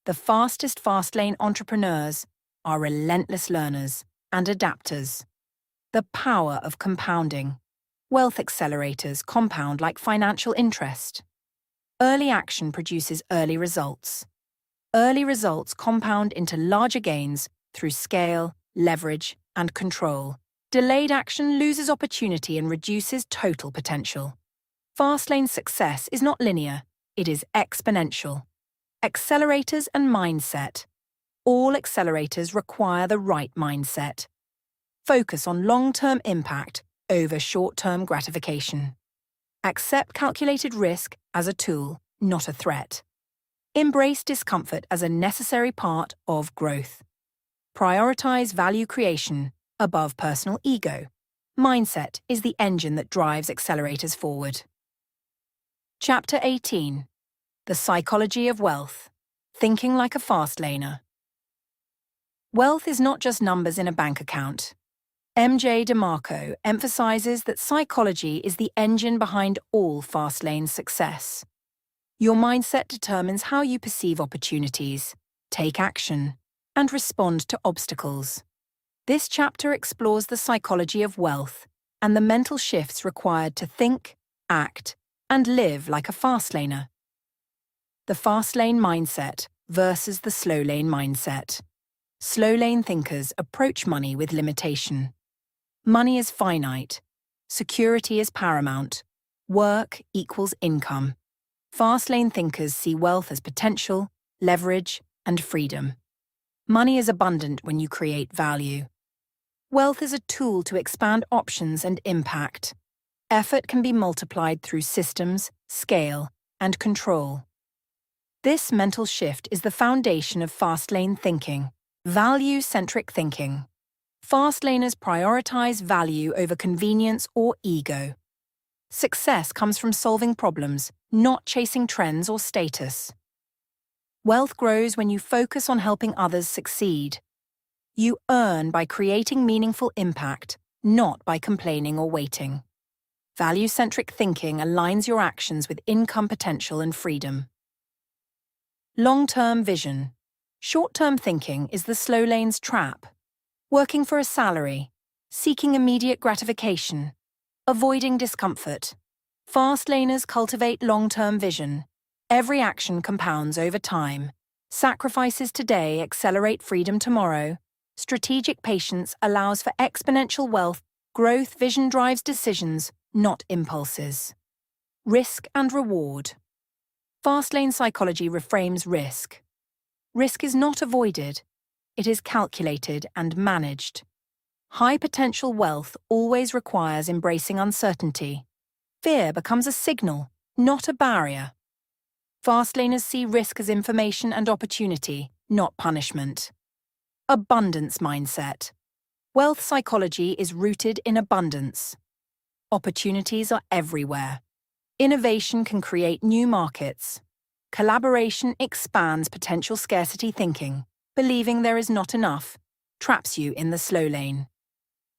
The fastest Fastlane entrepreneurs are relentless learners and adapters. The power of compounding. Wealth accelerators compound like financial interest. Early action produces early results. Early results compound into larger gains through scale, leverage, and control. Delayed action loses opportunity and reduces total potential. Fastlane success is not linear, it is exponential. Accelerators and mindset. All accelerators require the right mindset. Focus on long-term impact over short-term gratification. Accept calculated risk as a tool, not a threat. Embrace discomfort as a necessary part of growth. Prioritize value creation above personal ego. Mindset is the engine that drives accelerators forward. Chapter 18. The Psychology of Wealth. Thinking like a Fastlaner. Wealth is not just numbers in a bank account. MJ DeMarco emphasizes that psychology is the engine behind all Fastlane success. Your mindset determines how you perceive opportunities, take action, and respond to obstacles. This chapter explores the psychology of wealth and the mental shifts required to think, act, and live like a fastlaner. The fastlane mindset versus the slowlane mindset. Slowlane thinkers approach money with limitation. Money is finite. Security is paramount. Work equals income. Fastlane thinkers see wealth as potential, leverage, and freedom. Money is abundant when you create value. Wealth is a tool to expand options and impact. Effort can be multiplied through systems, scale, and control. This mental shift is the foundation of fastlane thinking, value-centric thinking. Fastlaners prioritize value over convenience or ego. Success comes from solving problems, not chasing trends or status. Wealth grows when you focus on helping others succeed. You earn by creating meaningful impact, not by complaining or waiting. Value-centric thinking aligns your actions with income potential and freedom. Long-term vision. Short-term thinking is the slowlane's trap. Working for a salary, seeking immediate gratification, avoiding discomfort. Fastlaners cultivate long-term vision. Every action compounds over time. Sacrifices today accelerate freedom tomorrow. Strategic patience allows for exponential wealth. Growth vision drives decisions, not impulses. Risk and reward. Fastlane psychology reframes risk. Risk is not avoided. It is calculated and managed. High-potential wealth always requires embracing uncertainty. Fear becomes a signal, not a barrier. Fastlaners see risk as information and opportunity, not punishment. Abundance mindset. Wealth psychology is rooted in abundance. Opportunities are everywhere. Innovation can create new markets. Collaboration expands potential scarcity thinking. Believing there is not enough traps you in the slow lane.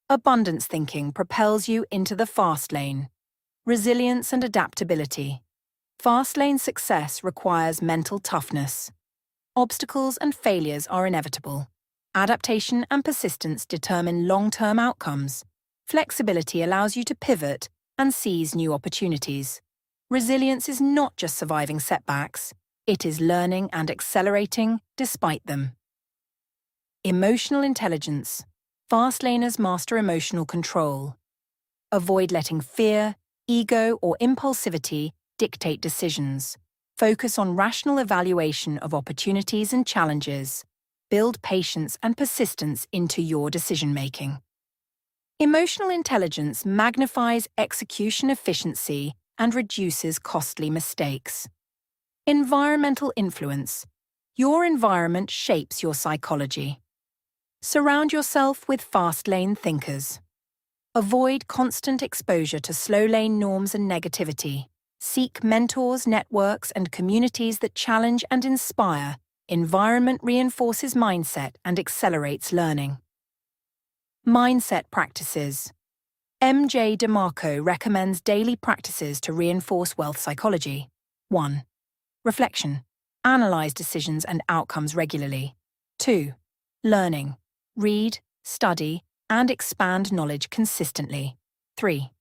Abundance thinking propels you into the fast lane. Resilience and adaptability. Fast lane success requires mental toughness. Obstacles and failures are inevitable. Adaptation and persistence determine long-term outcomes. Flexibility allows you to pivot and seize new opportunities. Resilience is not just surviving setbacks, it is learning and accelerating despite them. Emotional intelligence. Fastlaners master emotional control. Avoid letting fear, ego, or impulsivity dictate decisions. Focus on rational evaluation of opportunities and challenges. Build patience and persistence into your decision-making. Emotional intelligence magnifies execution efficiency and reduces costly mistakes. Environmental influence. Your environment shapes your psychology. Surround yourself with fast-lane thinkers. Avoid constant exposure to slow-lane norms and negativity. Seek mentors, networks, and communities that challenge and inspire. Environment reinforces mindset and accelerates learning. Mindset practices. MJ DeMarco recommends daily practices to reinforce wealth psychology. 1. Reflection. Analyze decisions and outcomes regularly. 2. Learning. Read, study, and expand knowledge consistently. 3.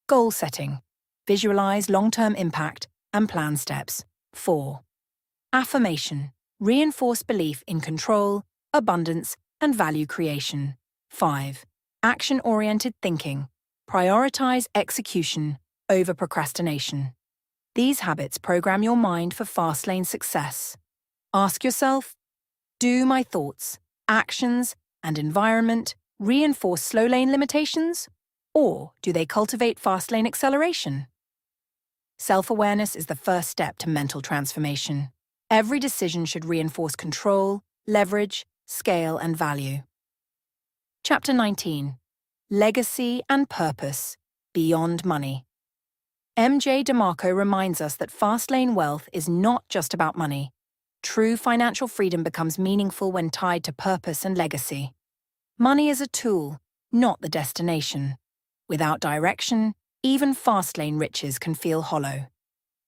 Goal setting. Visualize long-term impact and plan steps. 4. Affirmation. Reinforce belief in control, abundance, and value creation. 5. Action-oriented thinking. Prioritize execution over procrastination. These habits program your mind for fast-lane success. Ask yourself, do my thoughts, actions, and environment reinforce slow-lane limitations, or do they cultivate fast-lane acceleration? Self-awareness is the first step to mental transformation. Every decision should reinforce control, leverage, scale, and value. Chapter 19. Legacy and Purpose Beyond Money. MJ DeMarco reminds us that fast-lane wealth is not just about money. True financial freedom becomes meaningful when tied to purpose and legacy. Money is a tool, not the destination. Without direction, even fast-lane riches can feel hollow.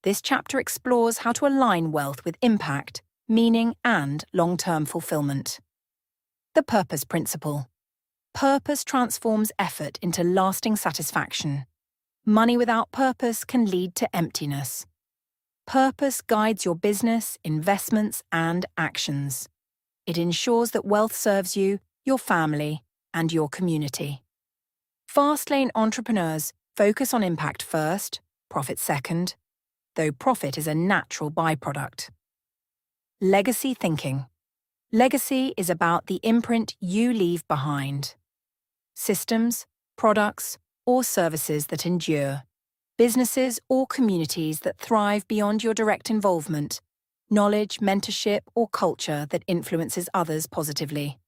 This chapter explores how to align wealth with impact, meaning, and long-term fulfillment. The purpose principle. Purpose transforms effort into lasting satisfaction. Money without purpose can lead to emptiness. Purpose guides your business, investments, and actions. It ensures that wealth serves you, your family, and your community. Fastlane entrepreneurs focus on impact first, profit second, though profit is a natural byproduct. Legacy thinking. Legacy is about the imprint you leave behind. Systems, products, or services that endure. Businesses or communities that thrive beyond your direct involvement. Knowledge, mentorship, or culture that influences others positively.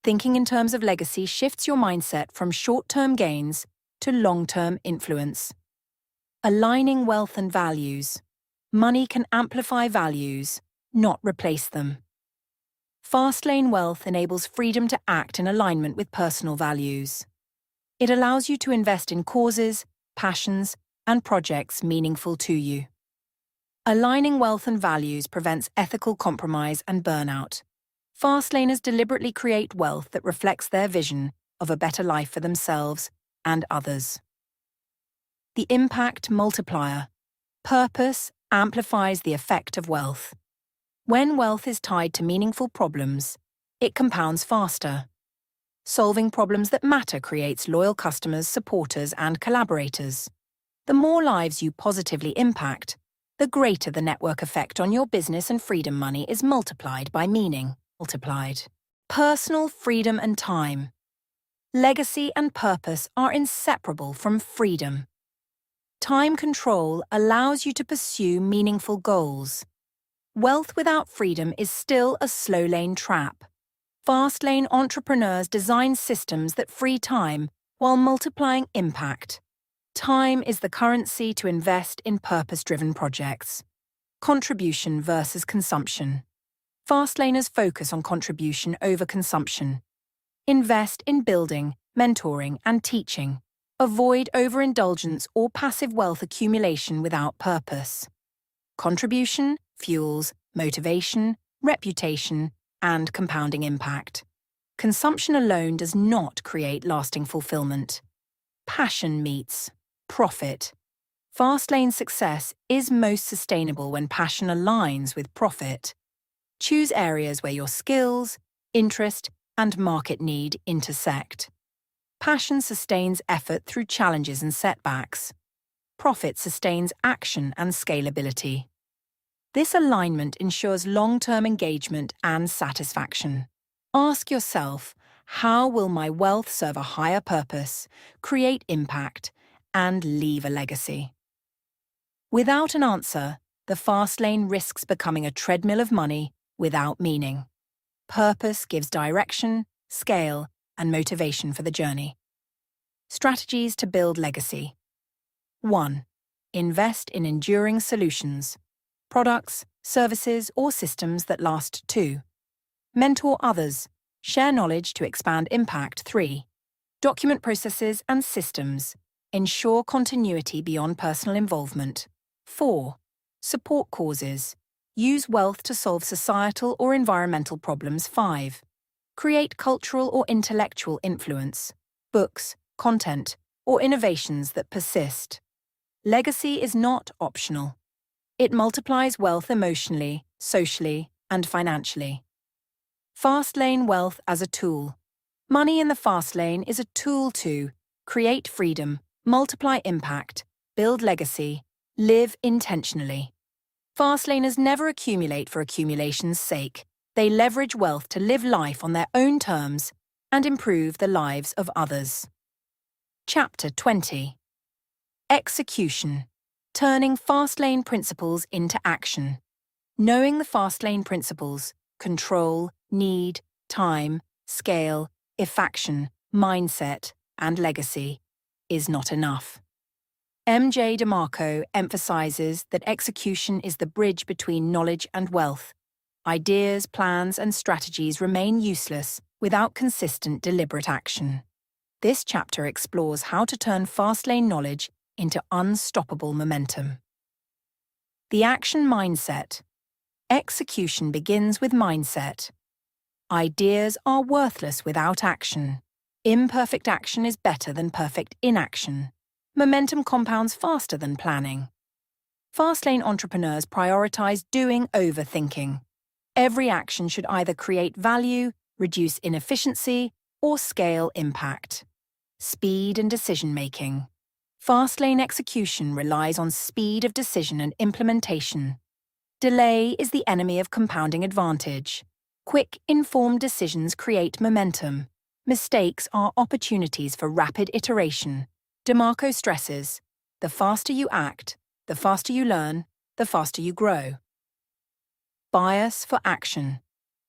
Thinking in terms of legacy shifts your mindset from short-term gains to long-term influence. Aligning wealth and values. Money can amplify values, not replace them. Fastlane wealth enables freedom to act in alignment with personal values. It allows you to invest in causes, passions, and projects meaningful to you. Aligning wealth and values prevents ethical compromise and burnout. Fastlaners deliberately create wealth that reflects their vision of a better life for themselves and others. The impact multiplier. Purpose amplifies the effect of wealth. When wealth is tied to meaningful problems, it compounds faster. Solving problems that matter creates loyal customers, supporters, and collaborators. The more lives you positively impact, the greater the network effect on your business, and freedom money is multiplied by meaning. Personal freedom and time. Legacy and purpose are inseparable from freedom. Time control allows you to pursue meaningful goals. Wealth without freedom is still a slow lane trap. Fastlane entrepreneurs design systems that free time while multiplying impact. Time is the currency to invest in purpose-driven projects. Contribution versus consumption. Fastlaners focus on contribution over consumption. Invest in building, mentoring, and teaching. Avoid overindulgence or passive wealth accumulation without purpose. Contribution fuels motivation, reputation, and compounding impact. Consumption alone does not create lasting fulfillment. Passion meets profit. Fastlane success is most sustainable when passion aligns with profit. Choose areas where your skills, interest, and market need intersect. Passion sustains effort through challenges and setbacks. Profit sustains action and scalability. This alignment ensures long-term engagement and satisfaction. Ask yourself, how will my wealth serve a higher purpose, create impact, and leave a legacy? Without an answer, the fast lane risks becoming a treadmill of money without meaning. Purpose gives direction, scale, and motivation for the journey. Strategies to build legacy. 1. Invest in enduring solutions. Products, services, or systems that last. 2. Mentor others. Share knowledge to expand impact. 3. Document processes and systems. Ensure continuity beyond personal involvement. 4. Support causes. Use wealth to solve societal or environmental problems. 5. Create cultural or intellectual influence. Books, content, or innovations that persist. Legacy is not optional. It multiplies wealth emotionally, socially, and financially. Fast lane wealth as a tool. Money in the fast lane is a tool to create freedom, multiply impact, build legacy, live intentionally. Fastlaners never accumulate for accumulation's sake. They leverage wealth to live life on their own terms and improve the lives of others. Chapter 20. Execution. Turning Fastlane principles into action. Knowing the Fastlane principles, control, need, time, scale, effaction, mindset, and legacy, is not enough. MJ DeMarco emphasizes that execution is the bridge between knowledge and wealth. Ideas, plans, and strategies remain useless without consistent, deliberate action. This chapter explores how to turn fast lane knowledge into unstoppable momentum. The action mindset. Execution begins with mindset. Ideas are worthless without action. Imperfect action is better than perfect inaction. Momentum compounds faster than planning. Fastlane entrepreneurs prioritize doing over thinking. Every action should either create value, reduce inefficiency, or scale impact. Speed and decision-making. Fastlane execution relies on speed of decision and implementation. Delay is the enemy of compounding advantage. Quick, informed decisions create momentum. Mistakes are opportunities for rapid iteration. DeMarco stresses, the faster you act, the faster you learn, the faster you grow. Bias for action.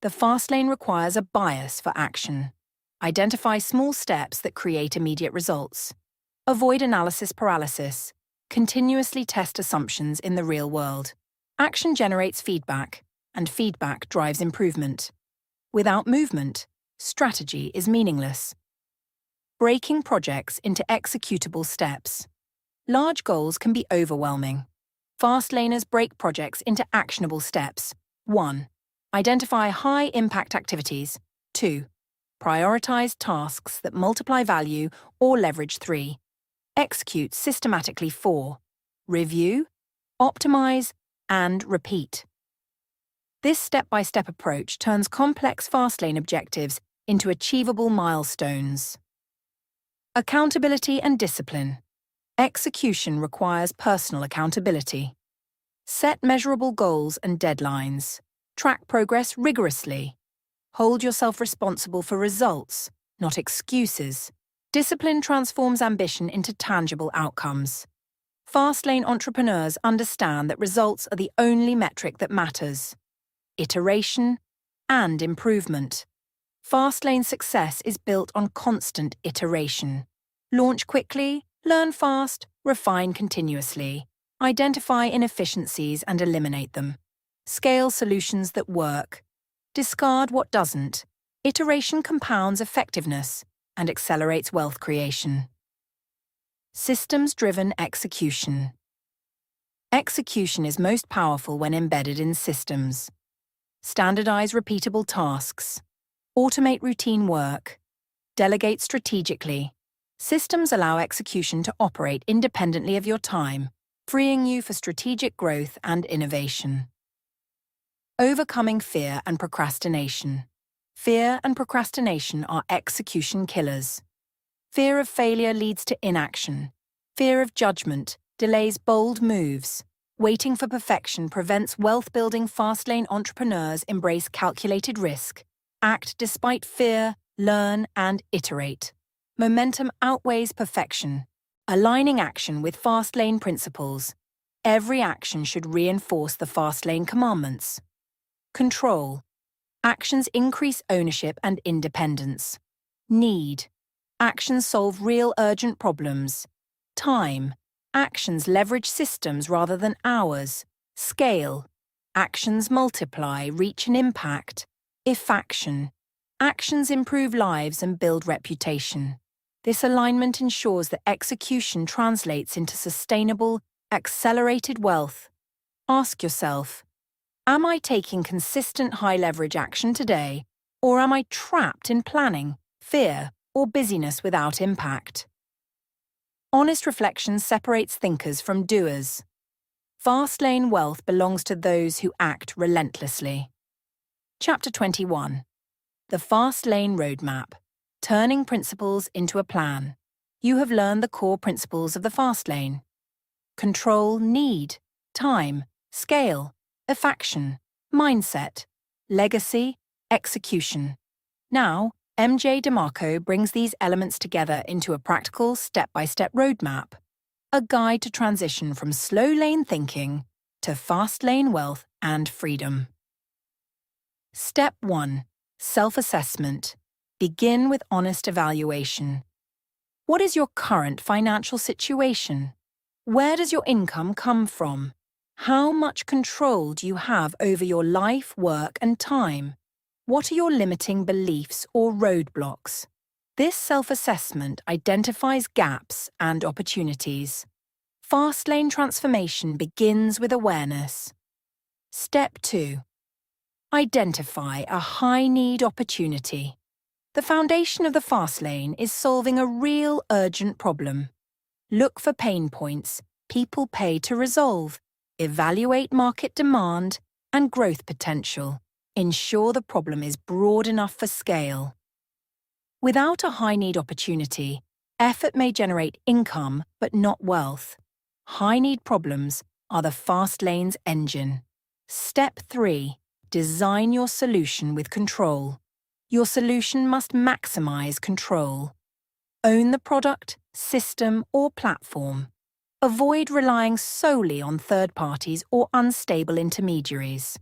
The Fastlane requires a bias for action. Identify small steps that create immediate results. Avoid analysis paralysis. Continuously test assumptions in the real world. Action generates feedback, and feedback drives improvement. Without movement, strategy is meaningless. Breaking projects into executable steps. Large goals can be overwhelming. Fastlaners break projects into actionable steps. 1. Identify high-impact activities. 2. Prioritize tasks that multiply value or leverage. 3. Execute systematically. 4. Review, optimize, and repeat. This step-by-step approach turns complex Fastlane objectives into achievable milestones. Accountability and discipline. Execution requires personal accountability. Set measurable goals and deadlines. Track progress rigorously. Hold yourself responsible for results, not excuses. Discipline transforms ambition into tangible outcomes. Fastlane entrepreneurs understand that results are the only metric that matters. Iteration and improvement. Fastlane success is built on constant iteration. Launch quickly, learn fast, refine continuously. Identify inefficiencies and eliminate them. Scale solutions that work. Discard what doesn't. Iteration compounds effectiveness and accelerates wealth creation. Systems-driven execution. Execution is most powerful when embedded in systems. Standardize repeatable tasks. Automate routine work. Delegate strategically. Systems allow execution to operate independently of your time, freeing you for strategic growth and innovation. Overcoming fear and procrastination. Fear and procrastination are execution killers. Fear of failure leads to inaction. Fear of judgment delays bold moves. Waiting for perfection prevents wealth-building Fastlane entrepreneurs embrace calculated risk. Act despite fear, learn, and iterate. Momentum outweighs perfection. Aligning action with Fastlane principles. Every action should reinforce the Fastlane commandments. Control. Actions increase ownership and independence. Need. Actions solve real urgent problems. Time. Actions leverage systems rather than hours. Scale. Actions multiply, reach, and impact. Effaction. Actions improve lives and build reputation. This alignment ensures that execution translates into sustainable, accelerated wealth. Ask yourself, am I taking consistent high-leverage action today, or am I trapped in planning, fear, or busyness without impact? Honest reflection separates thinkers from doers. Fastlane wealth belongs to those who act relentlessly. Chapter 21. The Fastlane Roadmap. Turning Principles into a Plan. You have learned the core principles of the Fastlane. Control, need, time, scale, effaction, mindset, legacy, execution. Now, MJ DeMarco brings these elements together into a practical step-by-step roadmap, a guide to transition from slow-lane thinking to fast-lane wealth and freedom. Step 1. Self-assessment. Begin with honest evaluation. What is your current financial situation? Where does your income come from? How much control do you have over your life, work, and time? What are your limiting beliefs or roadblocks? This self-assessment identifies gaps and opportunities. Fastlane transformation begins with awareness. Step 2. Identify a high-need opportunity. The foundation of the Fastlane is solving a real urgent problem. Look for pain points people pay to resolve, evaluate market demand and growth potential. Ensure the problem is broad enough for scale. Without a high-need opportunity, effort may generate income but not wealth. High-need problems are the Fastlane's engine. Step 3. Design your solution with control. Your solution must maximize control. Own the product, system, or platform. Avoid relying solely on third parties or unstable intermediaries.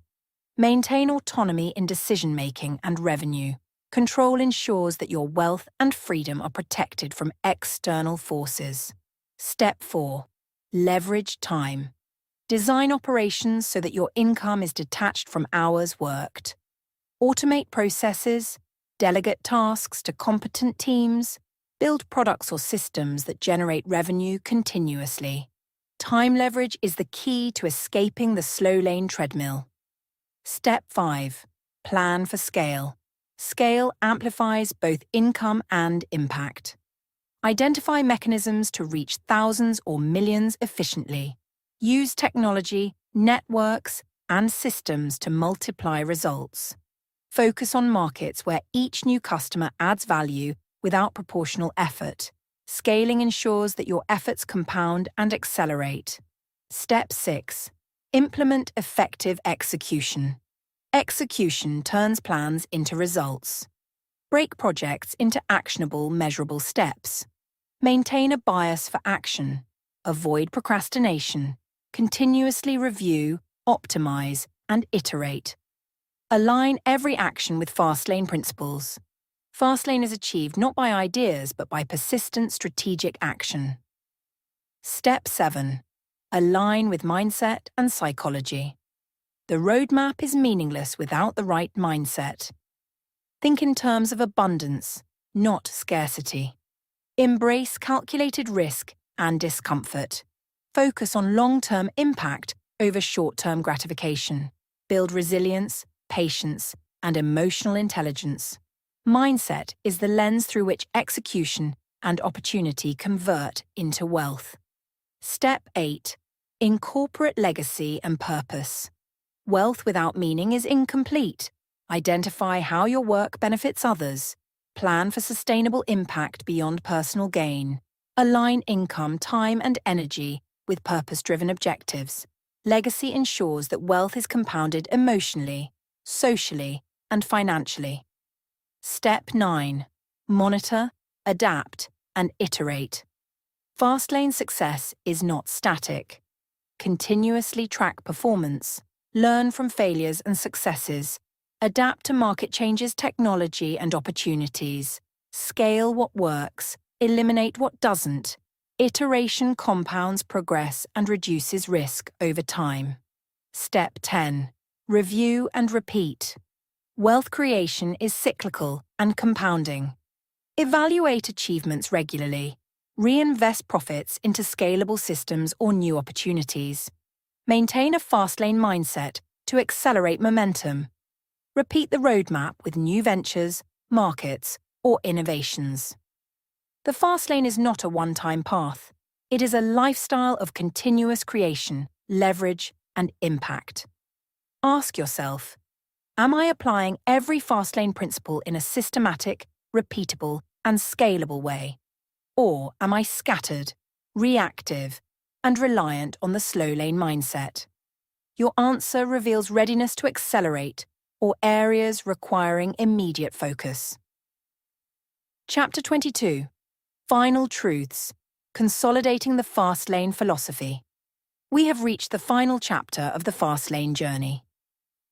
Maintain autonomy in decision-making and revenue. Control ensures that your wealth and freedom are protected from external forces. Step 4. Leverage time. Design operations so that your income is detached from hours worked. Automate processes, delegate tasks to competent teams, build products or systems that generate revenue continuously. Time leverage is the key to escaping the Slowlane treadmill. Step 5. Plan for scale. Scale amplifies both income and impact. Identify mechanisms to reach thousands or millions efficiently. Use technology, networks, and systems to multiply results. Focus on markets where each new customer adds value without proportional effort. Scaling ensures that your efforts compound and accelerate. Step 6. Implement effective execution. Execution turns plans into results. Break projects into actionable, measurable steps. Maintain a bias for action. Avoid procrastination. Continuously review, optimize, and iterate. Align every action with Fastlane principles. Fastlane is achieved not by ideas but by persistent strategic action. Step 7. Align with mindset and psychology. The roadmap is meaningless without the right mindset. Think in terms of abundance, not scarcity. Embrace calculated risk and discomfort. Focus on long-term impact over short-term gratification. Build resilience, patience, and emotional intelligence. Mindset is the lens through which execution and opportunity convert into wealth. Step 8. Incorporate legacy and purpose. Wealth without meaning is incomplete. Identify how your work benefits others. Plan for sustainable impact beyond personal gain. Align income, time, and energy with purpose-driven objectives. Legacy ensures that wealth is compounded emotionally, socially, and financially. Step 9. Monitor, adapt, and iterate. Fastlane success is not static. Continuously track performance. Learn from failures and successes. Adapt to market changes, technology, and opportunities. Scale what works. Eliminate what doesn't. Iteration compounds progress and reduces risk over time. Step 10. Review and repeat. Wealth creation is cyclical and compounding. Evaluate achievements regularly. Reinvest profits into scalable systems or new opportunities. Maintain a Fastlane mindset to accelerate momentum. Repeat the roadmap with new ventures, markets, or innovations. The Fastlane is not a one-time path. It is a lifestyle of continuous creation, leverage, and impact. Ask yourself, am I applying every Fastlane principle in a systematic, repeatable, and scalable way? Or am I scattered, reactive, and reliant on the Slowlane mindset? Your answer reveals readiness to accelerate or areas requiring immediate focus. Chapter 22. Final Truths. Consolidating the Fastlane Philosophy. We have reached the final chapter of the Fastlane journey.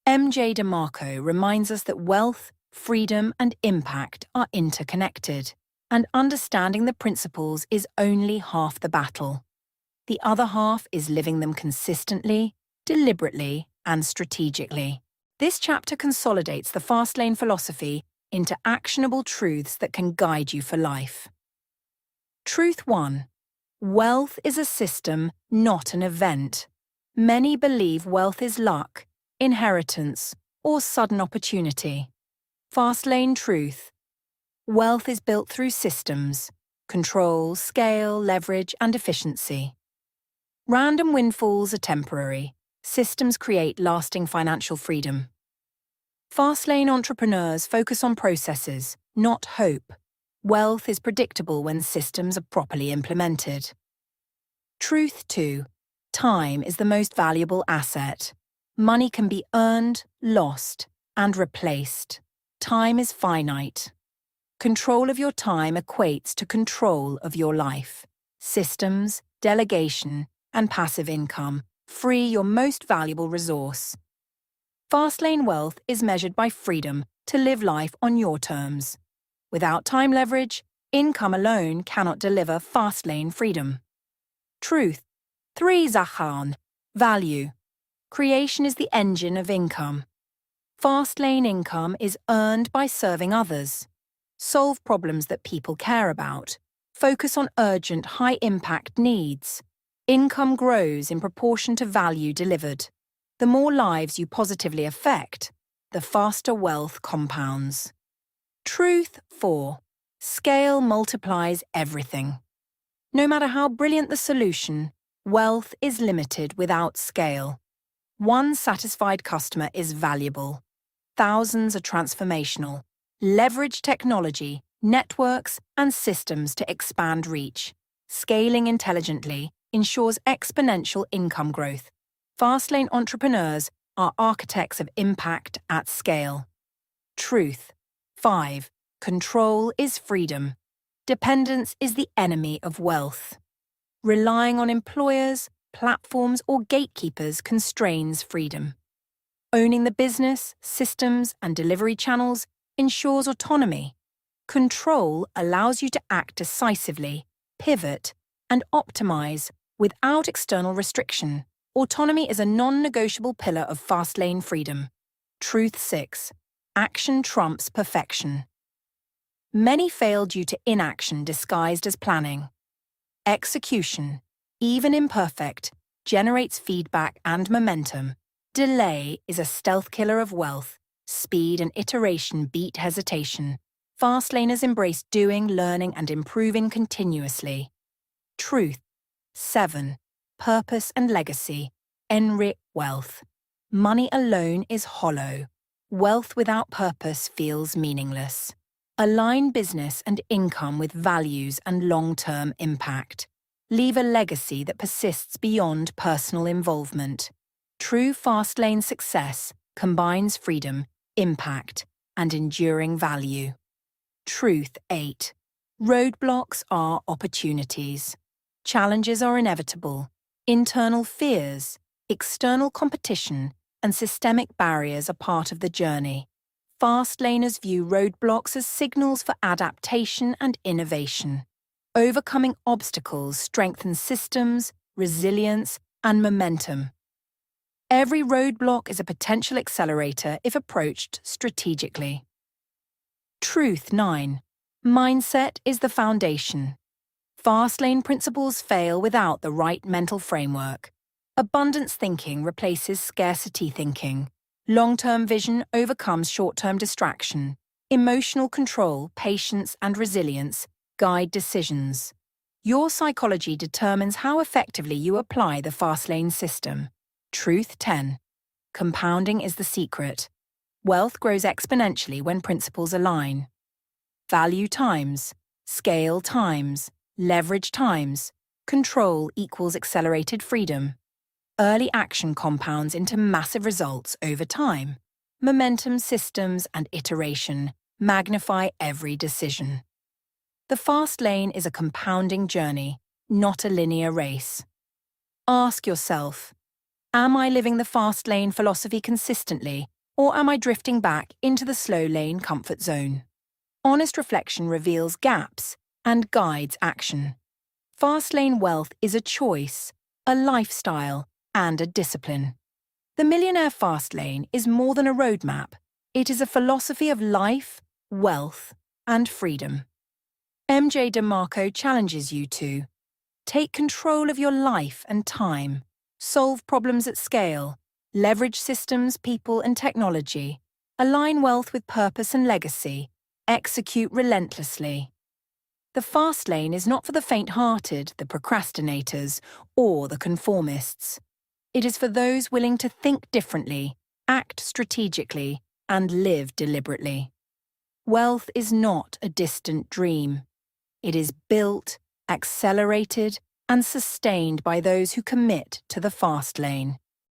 MJ DeMarco reminds us that wealth, freedom, and impact are interconnected, and understanding the principles is only half the battle. The other half is living them consistently, deliberately, and strategically. This chapter consolidates the Fastlane philosophy into actionable truths that can guide you for life. Truth 1. Wealth is a system, not an event. Many believe wealth is luck, inheritance, or sudden opportunity. Fastlane truth. Wealth is built through systems: control, scale, leverage, and efficiency. Random windfalls are temporary. Systems create lasting financial freedom. Fastlane entrepreneurs focus on processes, not hope. Wealth is predictable when systems are properly implemented. Truth 2. Time is the most valuable asset. Money can be earned, lost, and replaced. Time is finite. Control of your time equates to control of your life. Systems, delegation, and passive income free your most valuable resource. Fastlane wealth is measured by freedom to live life on your terms. Without time leverage, income alone cannot deliver Fastlane freedom. Truth 3. Zachan. Value. Creation is the engine of income. Fastlane income is earned by serving others. Solve problems that people care about. Focus on urgent, high-impact needs. Income grows in proportion to value delivered. The more lives you positively affect, the faster wealth compounds. Truth 4. Scale multiplies everything. No matter how brilliant the solution, wealth is limited without scale. One satisfied customer is valuable. Thousands are transformational. Leverage technology, networks, and systems to expand reach. Scaling intelligently ensures exponential income growth. Fastlane entrepreneurs are architects of impact at scale. Truth 5. Control is freedom. Dependence is the enemy of wealth. Relying on employers, platforms, or gatekeepers constrains freedom. Owning the business, systems, and delivery channels ensures autonomy. Control allows you to act decisively, pivot, and optimize without external restriction. Autonomy is a non-negotiable pillar of Fastlane freedom. Truth 6. Action trumps perfection. Many fail due to inaction disguised as planning. Execution, even imperfect, generates feedback and momentum. Delay is a stealth killer of wealth. Speed and iteration beat hesitation. Fastlaners embrace doing, learning, and improving continuously. Truth 7. Purpose and legacy enrich wealth. Money alone is hollow. Wealth without purpose feels meaningless. Align business and income with values and long-term impact. Leave a legacy that persists beyond personal involvement. True Fastlane success combines freedom, impact, and enduring value. Truth 8. Roadblocks are opportunities. Challenges are inevitable. Internal fears, external competition, and systemic barriers are part of the journey. Fastlaners view roadblocks as signals for adaptation and innovation. Overcoming obstacles strengthens systems, resilience, and momentum. Every roadblock is a potential accelerator if approached strategically. Truth 9. Mindset is the foundation. Fastlane principles fail without the right mental framework. Abundance thinking replaces scarcity thinking. Long-term vision overcomes short-term distraction. Emotional control, patience, and resilience guide decisions. Your psychology determines how effectively you apply the Fastlane system. Truth 10. Compounding is the secret. Wealth grows exponentially when principles align. Value times, scale times, leverage times, control equals accelerated freedom. Early action compounds into massive results over time. Momentum, systems, and iteration magnify every decision. The fast lane is a compounding journey, not a linear race. Ask yourself, am I living the fast lane philosophy consistently, or am I drifting back into the slow lane comfort zone? Honest reflection reveals gaps and guides action. Fast lane wealth is a choice, a lifestyle, and a discipline. The Millionaire Fastlane is more than a roadmap. It is a philosophy of life, wealth, and freedom. MJ DeMarco challenges you to Take control of your life and time. Solve problems at scale. Leverage systems, people, and technology. Align wealth with purpose and legacy. Execute relentlessly. The fast lane is not for the faint-hearted, the procrastinators, or the conformists. It is for those willing to think differently, act strategically, and live deliberately. Wealth is not a distant dream. It is built, accelerated, and sustained by those who commit to the fast lane.